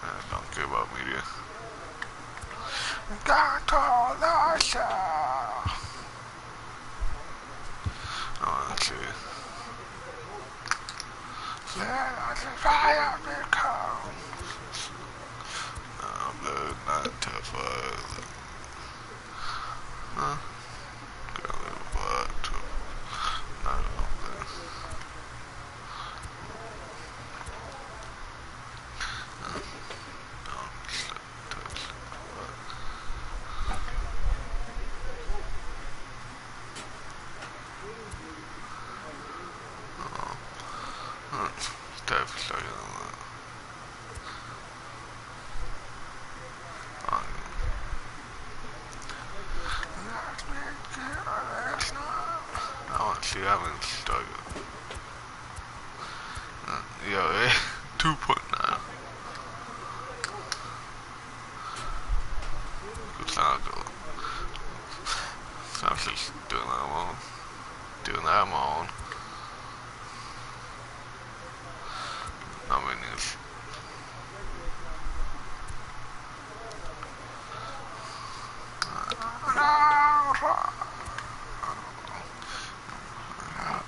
Speaker 1: I don't care about media. Oh, let's see. Not tough. Huh? see, I haven't started. Yeah, 2.9. Good sound though. So I'm just doing that on. Doing that on my own. I mean, it's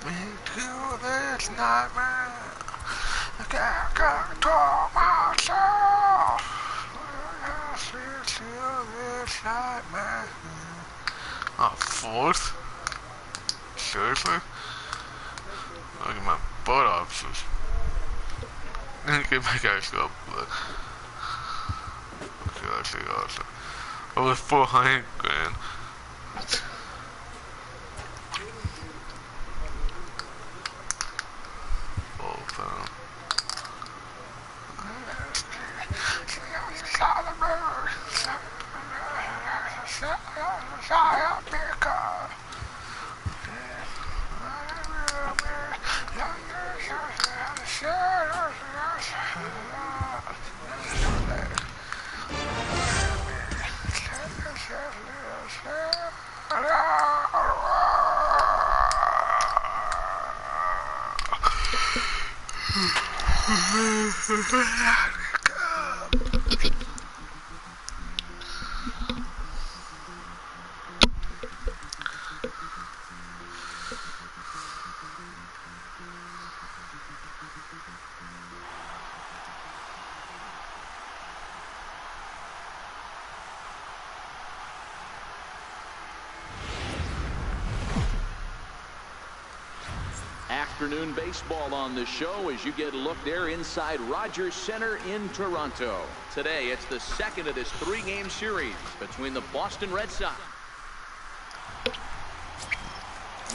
Speaker 1: me to this nightmare. I can't talk myself. To this nightmare. Oh, fourth? Seriously? Look at my butt options. Get my guys up, but okay, that's the awesome. Over 400 grand.
Speaker 2: Afternoon baseball on the show as you get a look there inside Rogers Center in Toronto. Today it's the second of this three-game series between the Boston Red Sox.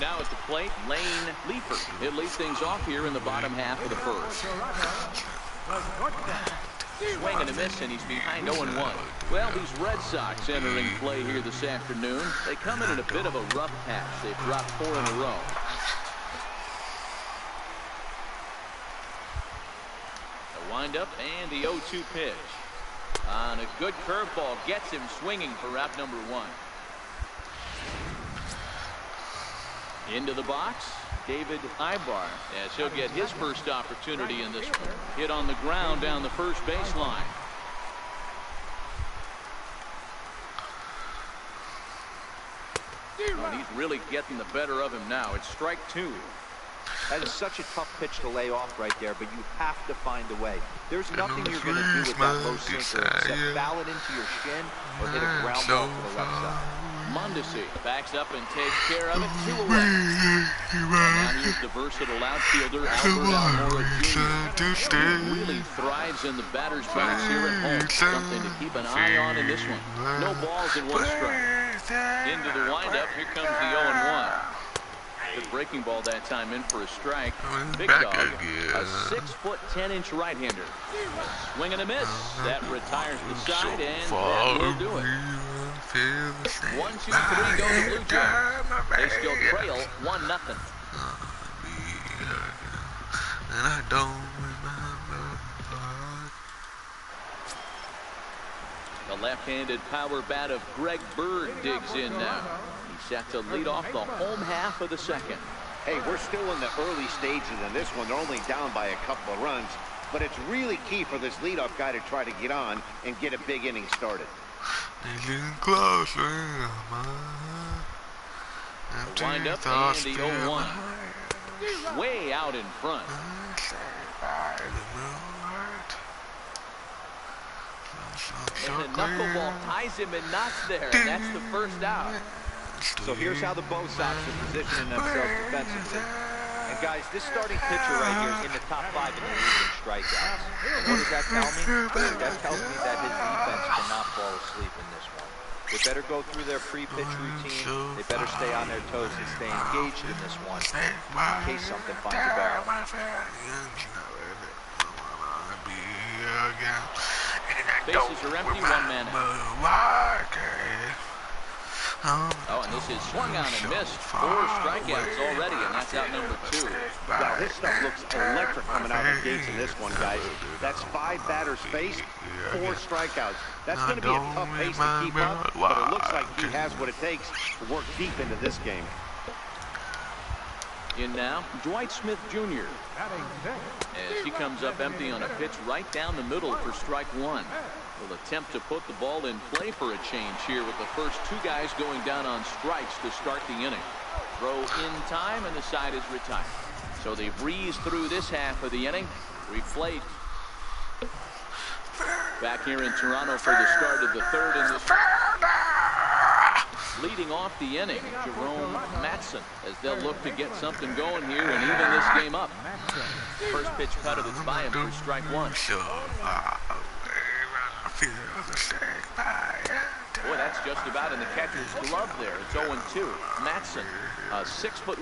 Speaker 2: Now at the plate, Lane Leifert. He'll lead things off here in the bottom half of the first. Swing and a miss, and he's behind 0-1. Well, these Red Sox entering play here this afternoon. They come in a bit of a rough patch. They've dropped 4 in a row. Wind up and the 0-2 pitch. On a good curveball gets him swinging for out number 1. Into the box, David Ibar, as he'll get his first opportunity in this one. Hit on the ground down the first baseline. And he's really getting the better of him now. It's strike 2.
Speaker 3: That is such a tough pitch to lay off right there, but you have to find a way. There's nothing you're going to do with that low sinker except foul it into your shin or hit a ground ball to the left side.
Speaker 2: Mondesi backs up and takes care of it. 2 away. And now here's the versatile outfielder, Albert Almora Jr. He really thrives in the batter's box here at home. Something to keep an eye on in this one. No balls and 1 strike. Into the windup. Here comes the 0-1. Good breaking ball that time in for a strike. Big dog, a 6'10" right-hander. Swing and a miss. That retires the side, and that will do it. 1-2-3 go to Blue Jays. They still trail 1-0.
Speaker 1: And I don't remember.
Speaker 2: The left-handed power bat of Greg Bird digs in now. Set to lead off the home half of the second.
Speaker 4: Hey, we're still in the early stages in this one. They're only down by a couple of runs, but it's really key for this leadoff guy to try to get on and get a big inning started.
Speaker 1: They're getting closer.
Speaker 2: Wind up and the 0-1. Way out in front. And the knuckleball ties him and knocks there. And that's the first out.
Speaker 3: So here's how the Bo Sox are positioning themselves defensively. And guys, this starting pitcher right here is in the top 5 in the league in strikeouts. And what does that tell me? That tells me that his defense cannot fall asleep in this one. They better go through their pre-pitch routine. They better stay on their toes and stay engaged in this one in case something finds a barrel.
Speaker 2: Bases are empty, 1 man out. Oh, and this is swung on and missed. 4 strikeouts already, and that's out number 2.
Speaker 4: Wow, this stuff looks electric coming out of the gates in this one, guys. That's 5 batters faced, 4 strikeouts. That's going to be a tough pace to keep up, but it looks like he has what it takes to work deep into this game.
Speaker 2: In now, Dwight Smith Jr. as he comes up empty on a pitch right down the middle for strike 1. Will attempt to put the ball in play for a change here with the first 2 guys going down on strikes to start the inning. Throw in time and the side is retired. So they breeze through this half of the inning. Replayed. Back here in Toronto for the start of the 3rd in this. Leading off the inning, Jerome Matson, as they'll look to get something going here and even this game up. First pitch cut of it's by him for strike 1. Boy, that's just about in the catcher's glove there. It's 0-2. Matson, a 6'1"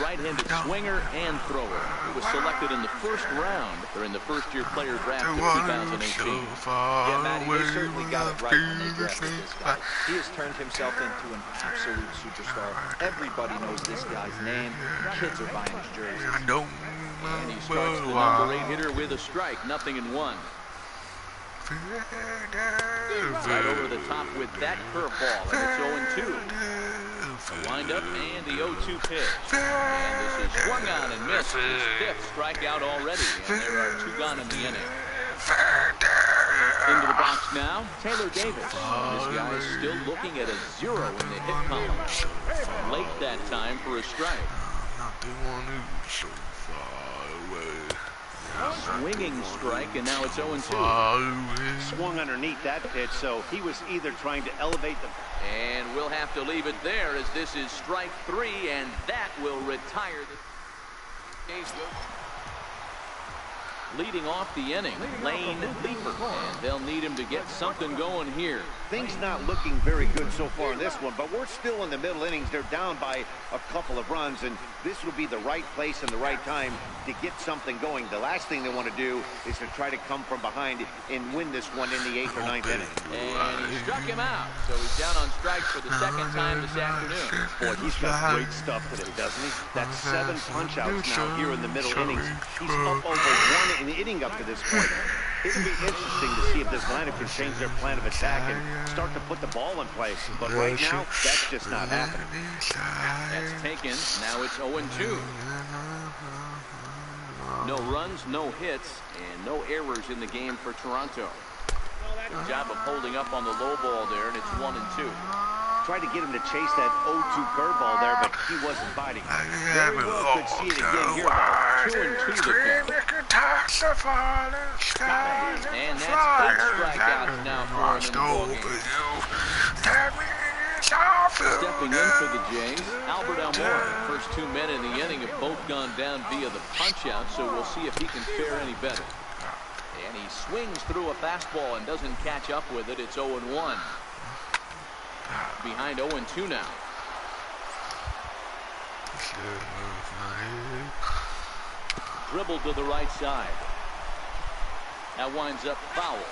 Speaker 2: right-handed swinger and thrower. He was selected in the first round during the first-year player draft of 2018.
Speaker 3: Yeah, Matty, they certainly got it right when they drafted this guy. He has turned himself into an absolute superstar. Everybody knows this guy's name. Kids are buying his jersey.
Speaker 2: And he starts the number 8 hitter with a strike, 0-1. Right over the top with that curveball, and it's 0-2. The windup and the 0-2 pitch. And this is swung on and missed. His 5th strikeout already, and there are 2 gone in the inning. Into the box now, Taylor Davis. This guy is still looking at a 0 in the hit column. Late that time for a strike. Swinging strike, and now it's 0-2.
Speaker 4: Swung underneath that pitch, so he was either trying to elevate the...
Speaker 2: And we'll have to leave it there as this is strike 3, and that will retire the case. Leading off the inning, Lane Leeper, and they'll need him to get something going here.
Speaker 4: Things not looking very good so far in this one, but we're still in the middle innings. They're down by a couple of runs, and this would be the right place and the right time to get something going. The last thing they want to do is to try to come from behind and win this one in the 8th or 9th inning.
Speaker 2: And he struck him out, so he's down on strikes for the 2nd time this afternoon.
Speaker 4: Boy, he's got great stuff today, doesn't he? That's 7 punch-outs now here in the middle innings. He's up over 1 in the inning up to this point. It'll be interesting to see if this lineup can change their plan of attack and start to put the ball in place. But right now, that's just not happening.
Speaker 2: That's taken. Now it's 0-2. No runs, no hits, and no errors in the game for Toronto. Good job of holding up on the low ball there, and it's 1-2.
Speaker 4: Tried to get him to chase that 0-2 curveball there, but he wasn't biting. Very well could see it again here, though. 2-2 to count.
Speaker 2: And that's 8 strikeouts now for him in the ballgame. Stepping in for the Jays, Albert Almora. First 2 men in the inning have both gone down via the punch-out, so we'll see if he can fare any better. And he swings through a fastball and doesn't catch up with it. It's 0-1. Behind 0-2 now. Dribble to the right side. That winds up foul.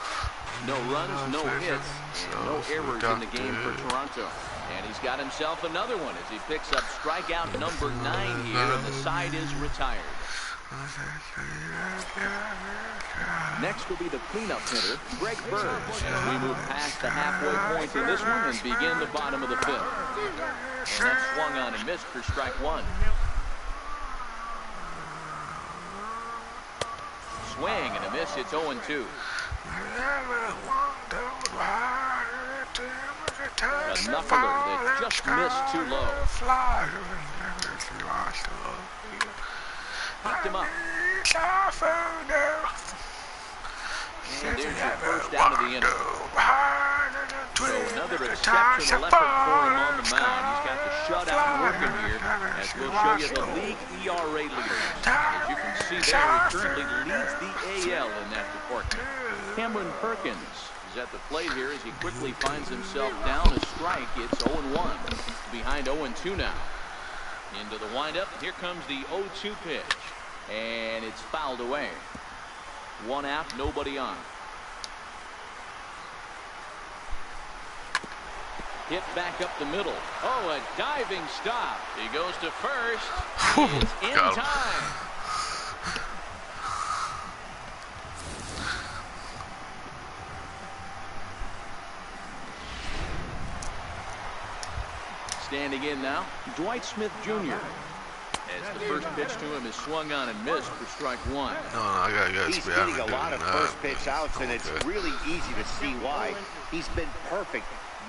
Speaker 2: No runs, no hits, and no errors in the game for Toronto. And he's got himself another one as he picks up strikeout number 9 here, and the side is retired. Next will be the cleanup hitter, Greg Bird, as we move past the halfway point in this one and begin the bottom of the 5th. And that's swung on and missed for strike 1. Swing and a miss, it's 0-2. A knuckler that just missed too low. Knocked him up. And there's your first down of the inning. So another exceptional effort for him on the mound. He's got the shutout working here, as we'll show you the league ERA leaders. As you can see there, he currently leads the AL in that department. Cameron Perkins is at the plate here as he quickly finds himself down a strike. It's 0-1. Behind 0-2 now. Into the windup. Here comes the 0-2 pitch. And it's fouled away. 1 out, nobody on. Hit back up the middle. Oh, a diving stop. He goes to first. It's in time. Standing in now, Dwight Smith Jr. As the first pitch to him is swung on and missed for strike one.
Speaker 4: He's getting a lot of first pitch outs, and it's really easy to see why. He's been perfect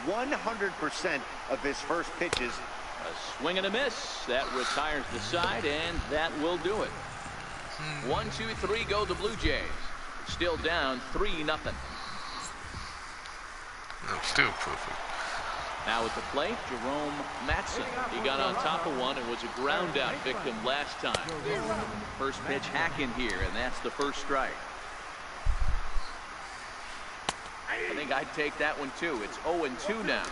Speaker 4: 100% of his first pitches.
Speaker 2: A swing and a miss. That retires the side, and that will do it. 1, 2, 3 go the Blue Jays. Still down 3-0.
Speaker 1: Still perfect.
Speaker 2: Now at the plate, Jerome Matson. He got on top of one and was a ground out victim last time. First pitch hack in here, and that's the first strike. I think I'd take that one too. It's 0-2 now.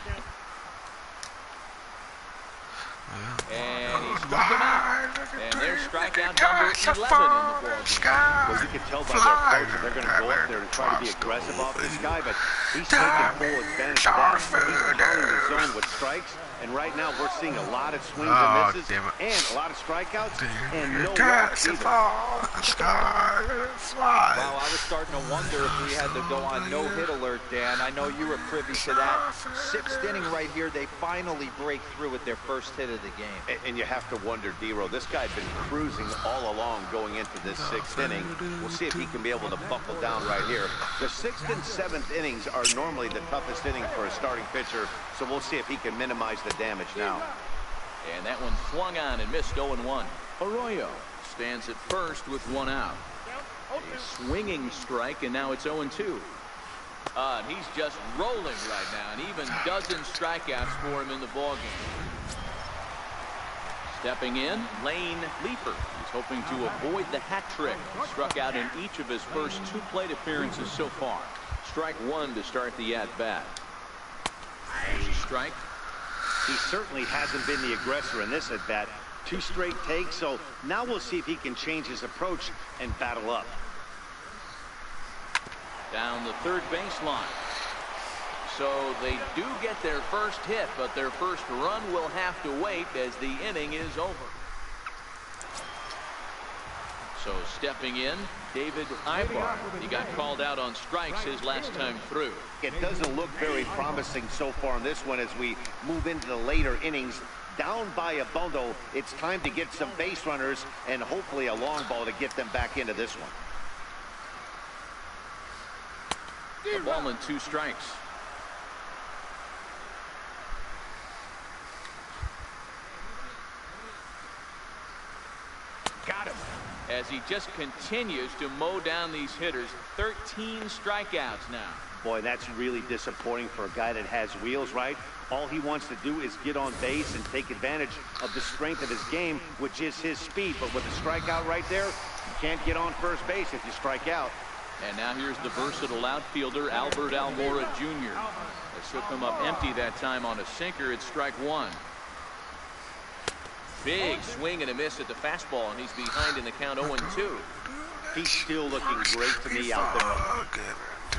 Speaker 2: And he struck him out. And there's strikeout number 11 in the ball game.
Speaker 4: Well, you can tell by their approach that they're going to go up there and try to be aggressive off this guy, but he's taking full advantage of that. He's controlling the zone with strikes, and right now we're seeing a lot of swings and misses and a lot of strikeouts and no walks either.
Speaker 3: Wow, I was starting to wonder if we had to go on no-hit alert, Dan. I know you were privy to that. 6th inning right here, they finally break through with their first hit of the game.
Speaker 4: And you have to wonder, D-Row, this guy had been cruising all along going into this 6th inning. We'll see if he can be able to buckle down right here. The 6th and 7th innings are normally the toughest inning for a starting pitcher, so we'll see if he can minimize the damage now.
Speaker 2: And that one swung on and missed 0-1. Arroyo stands at first with 1 out. A swinging strike, and now it's 0-2. And he's just rolling right now, and even dozen strikeouts for him in the ballgame. Stepping in, Lane Leeper. He's hoping to avoid the hat trick. He struck out in each of his first 2 plate appearances so far. Strike 1 to start the at-bat. There's a strike.
Speaker 4: He certainly hasn't been the aggressor in this at-bat. 2 straight takes, so now we'll see if he can change his approach and battle up.
Speaker 2: Down the third baseline. So they do get their first hit, but their first run will have to wait as the inning is over. So stepping in, David Ibar. He got called out on strikes his last time through.
Speaker 4: It doesn't look very promising so far in this one as we move into the later innings. Down by a bundle, it's time to get some base runners and hopefully a long ball to get them back into this one.
Speaker 2: A ball and 2 strikes. Got him. As he just continues to mow down these hitters. 13 strikeouts now.
Speaker 4: Boy, that's really disappointing for a guy that has wheels, right? All he wants to do is get on base and take advantage of the strength of his game, which is his speed. But with a strikeout right there, you can't get on first base if you strike out.
Speaker 2: And now here's the versatile outfielder, Albert Almora Jr. They took him up empty that time on a sinker. It's strike 1. Big swing and a miss at the fastball, and he's behind in the count 0-2.
Speaker 4: He's still looking great to me out there.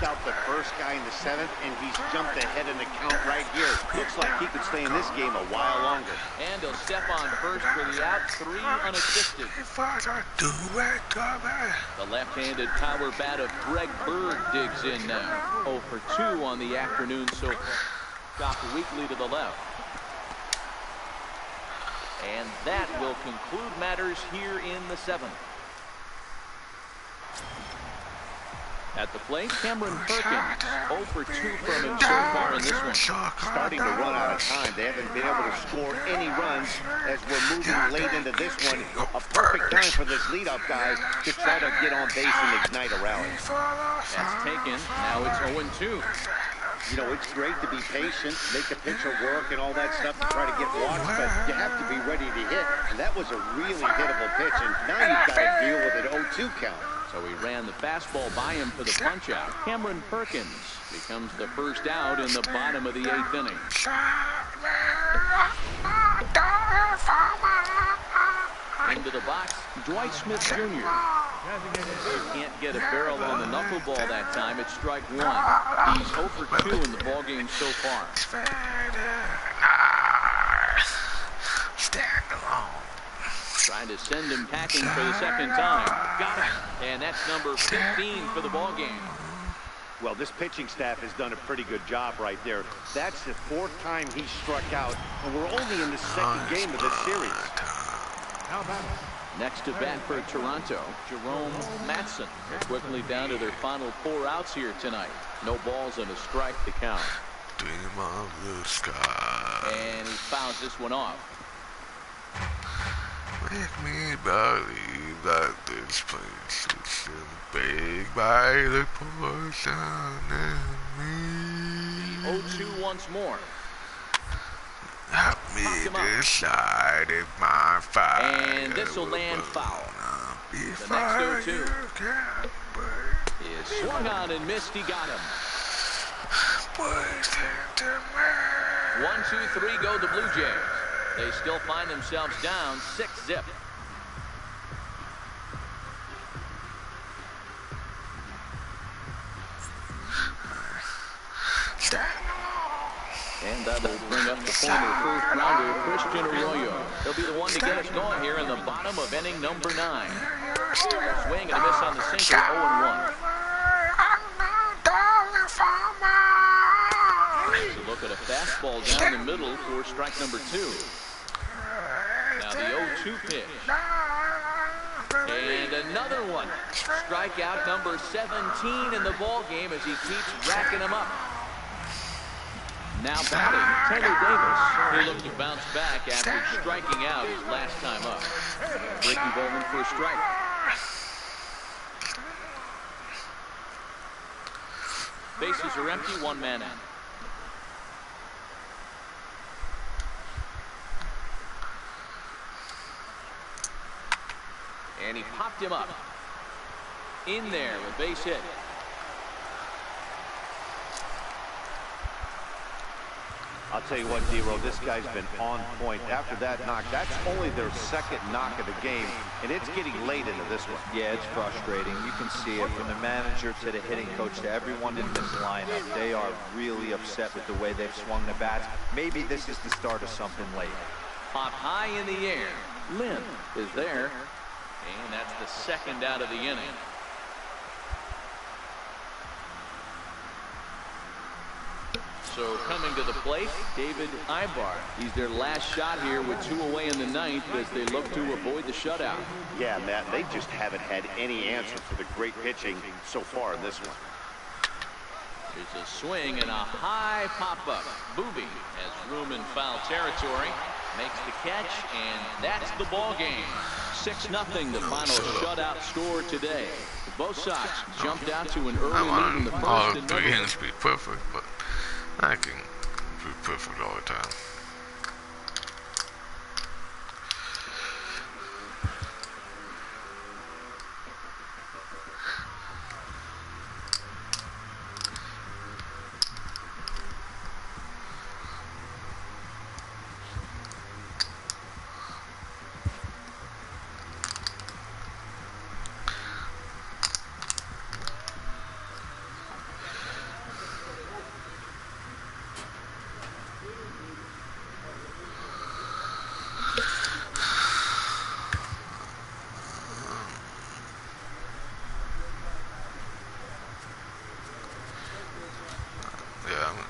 Speaker 4: Out the first guy in the 7th, and he's jumped ahead in the count right here. Looks like he could stay in this game a while longer.
Speaker 2: And he'll step on first for the out, 3 unassisted. The left-handed power bat of Greg Bird digs in now. 0 for 2 on the afternoon so far. Dropped weakly to the left. And that will conclude matters here in the 7th. At the plate, Cameron Perkins, 0 for 2 from him so far in this one.
Speaker 4: Starting to run out of time. They haven't been able to score any runs as we're moving late into this one. A perfect time for this leadoff guy to try to get on base and ignite a rally.
Speaker 2: That's taken. Now it's 0-2.
Speaker 4: You know, it's great to be patient, make the pitcher work and all that stuff to try to get walks, but you have to be ready to hit. And that was a really hittable pitch, and now you've got to deal with an 0-2 count.
Speaker 2: So he ran the fastball by him for the punch-out. Cameron Perkins becomes the first out in the bottom of the 8th inning. Into the box, Dwight Smith Jr. He can't get a barrel on the knuckleball that time. It's strike one. He's 0 for 2 in the ballgame so far.
Speaker 1: Stand alone.
Speaker 2: Trying to send him packing for the second time. Got him. And that's number 15 for the ballgame.
Speaker 4: Well, this pitching staff has done a pretty good job right there. That's the 4th time he struck out, and we're only in the 2nd game of this series.
Speaker 2: Next to bat for Toronto, Jerome Matson. They're quickly down to their final 4 outs here tonight. No balls and a strike to count.
Speaker 1: Dream of the sky.
Speaker 2: And he fouls this one off.
Speaker 1: Make me believe that this place is still big by the portion in me.
Speaker 2: 0-2 once more.
Speaker 1: Help me decide if my fire.
Speaker 2: And this will land foul. The next 0-2 is swung on and missed. He got him. 1, 2, 3 go the Blue Jays. They still find themselves down 6-0. And that will bring up the former first-rounder, Christian Arroyo. He'll be the one to get us going here in the bottom of inning number 9. Swing and a miss on the sinker, 0-1. Here's a look at a fastball down the middle for strike number 2. Now the 0-2 pitch. And another one. Strikeout number 17 in the ball game as he keeps racking them up. Now batting, Taylor Davis. He looked to bounce back after striking out his last time up. Ricky Bowman for a strike. Bases are empty, 1 man out. And he popped him up. In there with base hit.
Speaker 4: I'll tell you what, D-Row, this guy's been on point. After that knock, that's only their 2nd knock of the game, and it's getting late into this one.
Speaker 3: Yeah, it's frustrating. You can see it from the manager to the hitting coach to everyone in this lineup. They are really upset with the way they've swung the bats. Maybe this is the start of something late.
Speaker 2: Pop high in the air. Lynn is there. And that's the 2nd out of the inning. So coming to the plate, David Ibar. He's their last shot here with 2 away in the 9th as they look to avoid the shutout.
Speaker 4: Yeah, Matt, they just haven't had any answer for the great pitching so far in this one.
Speaker 2: There's a swing and a high pop-up. Booby has room in foul territory. Makes the catch, and that's the ball game. 6-0, the final shutout score today. Both Sox jumped out to an early lead in the first.
Speaker 1: All 3 innings be perfect, but I can be perfect all the time.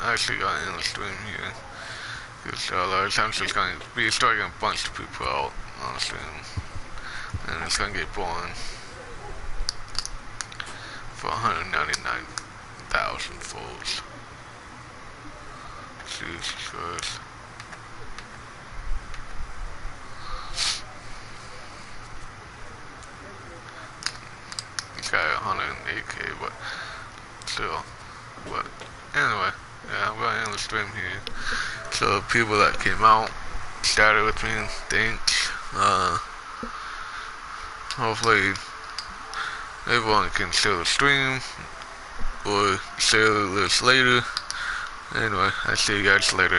Speaker 1: I actually got in the stream here. Because a lot of times it's going to be starting a bunch of people out on the stream. And it's going to get boring. For 199,000 volts. Jesus Christ. He's got 108K, but still. But anyway. Yeah, I'm going to end the stream here. So people that came out, started with me, thanks. Hopefully everyone can share the stream or share this later. Anyway, I'll see you guys later.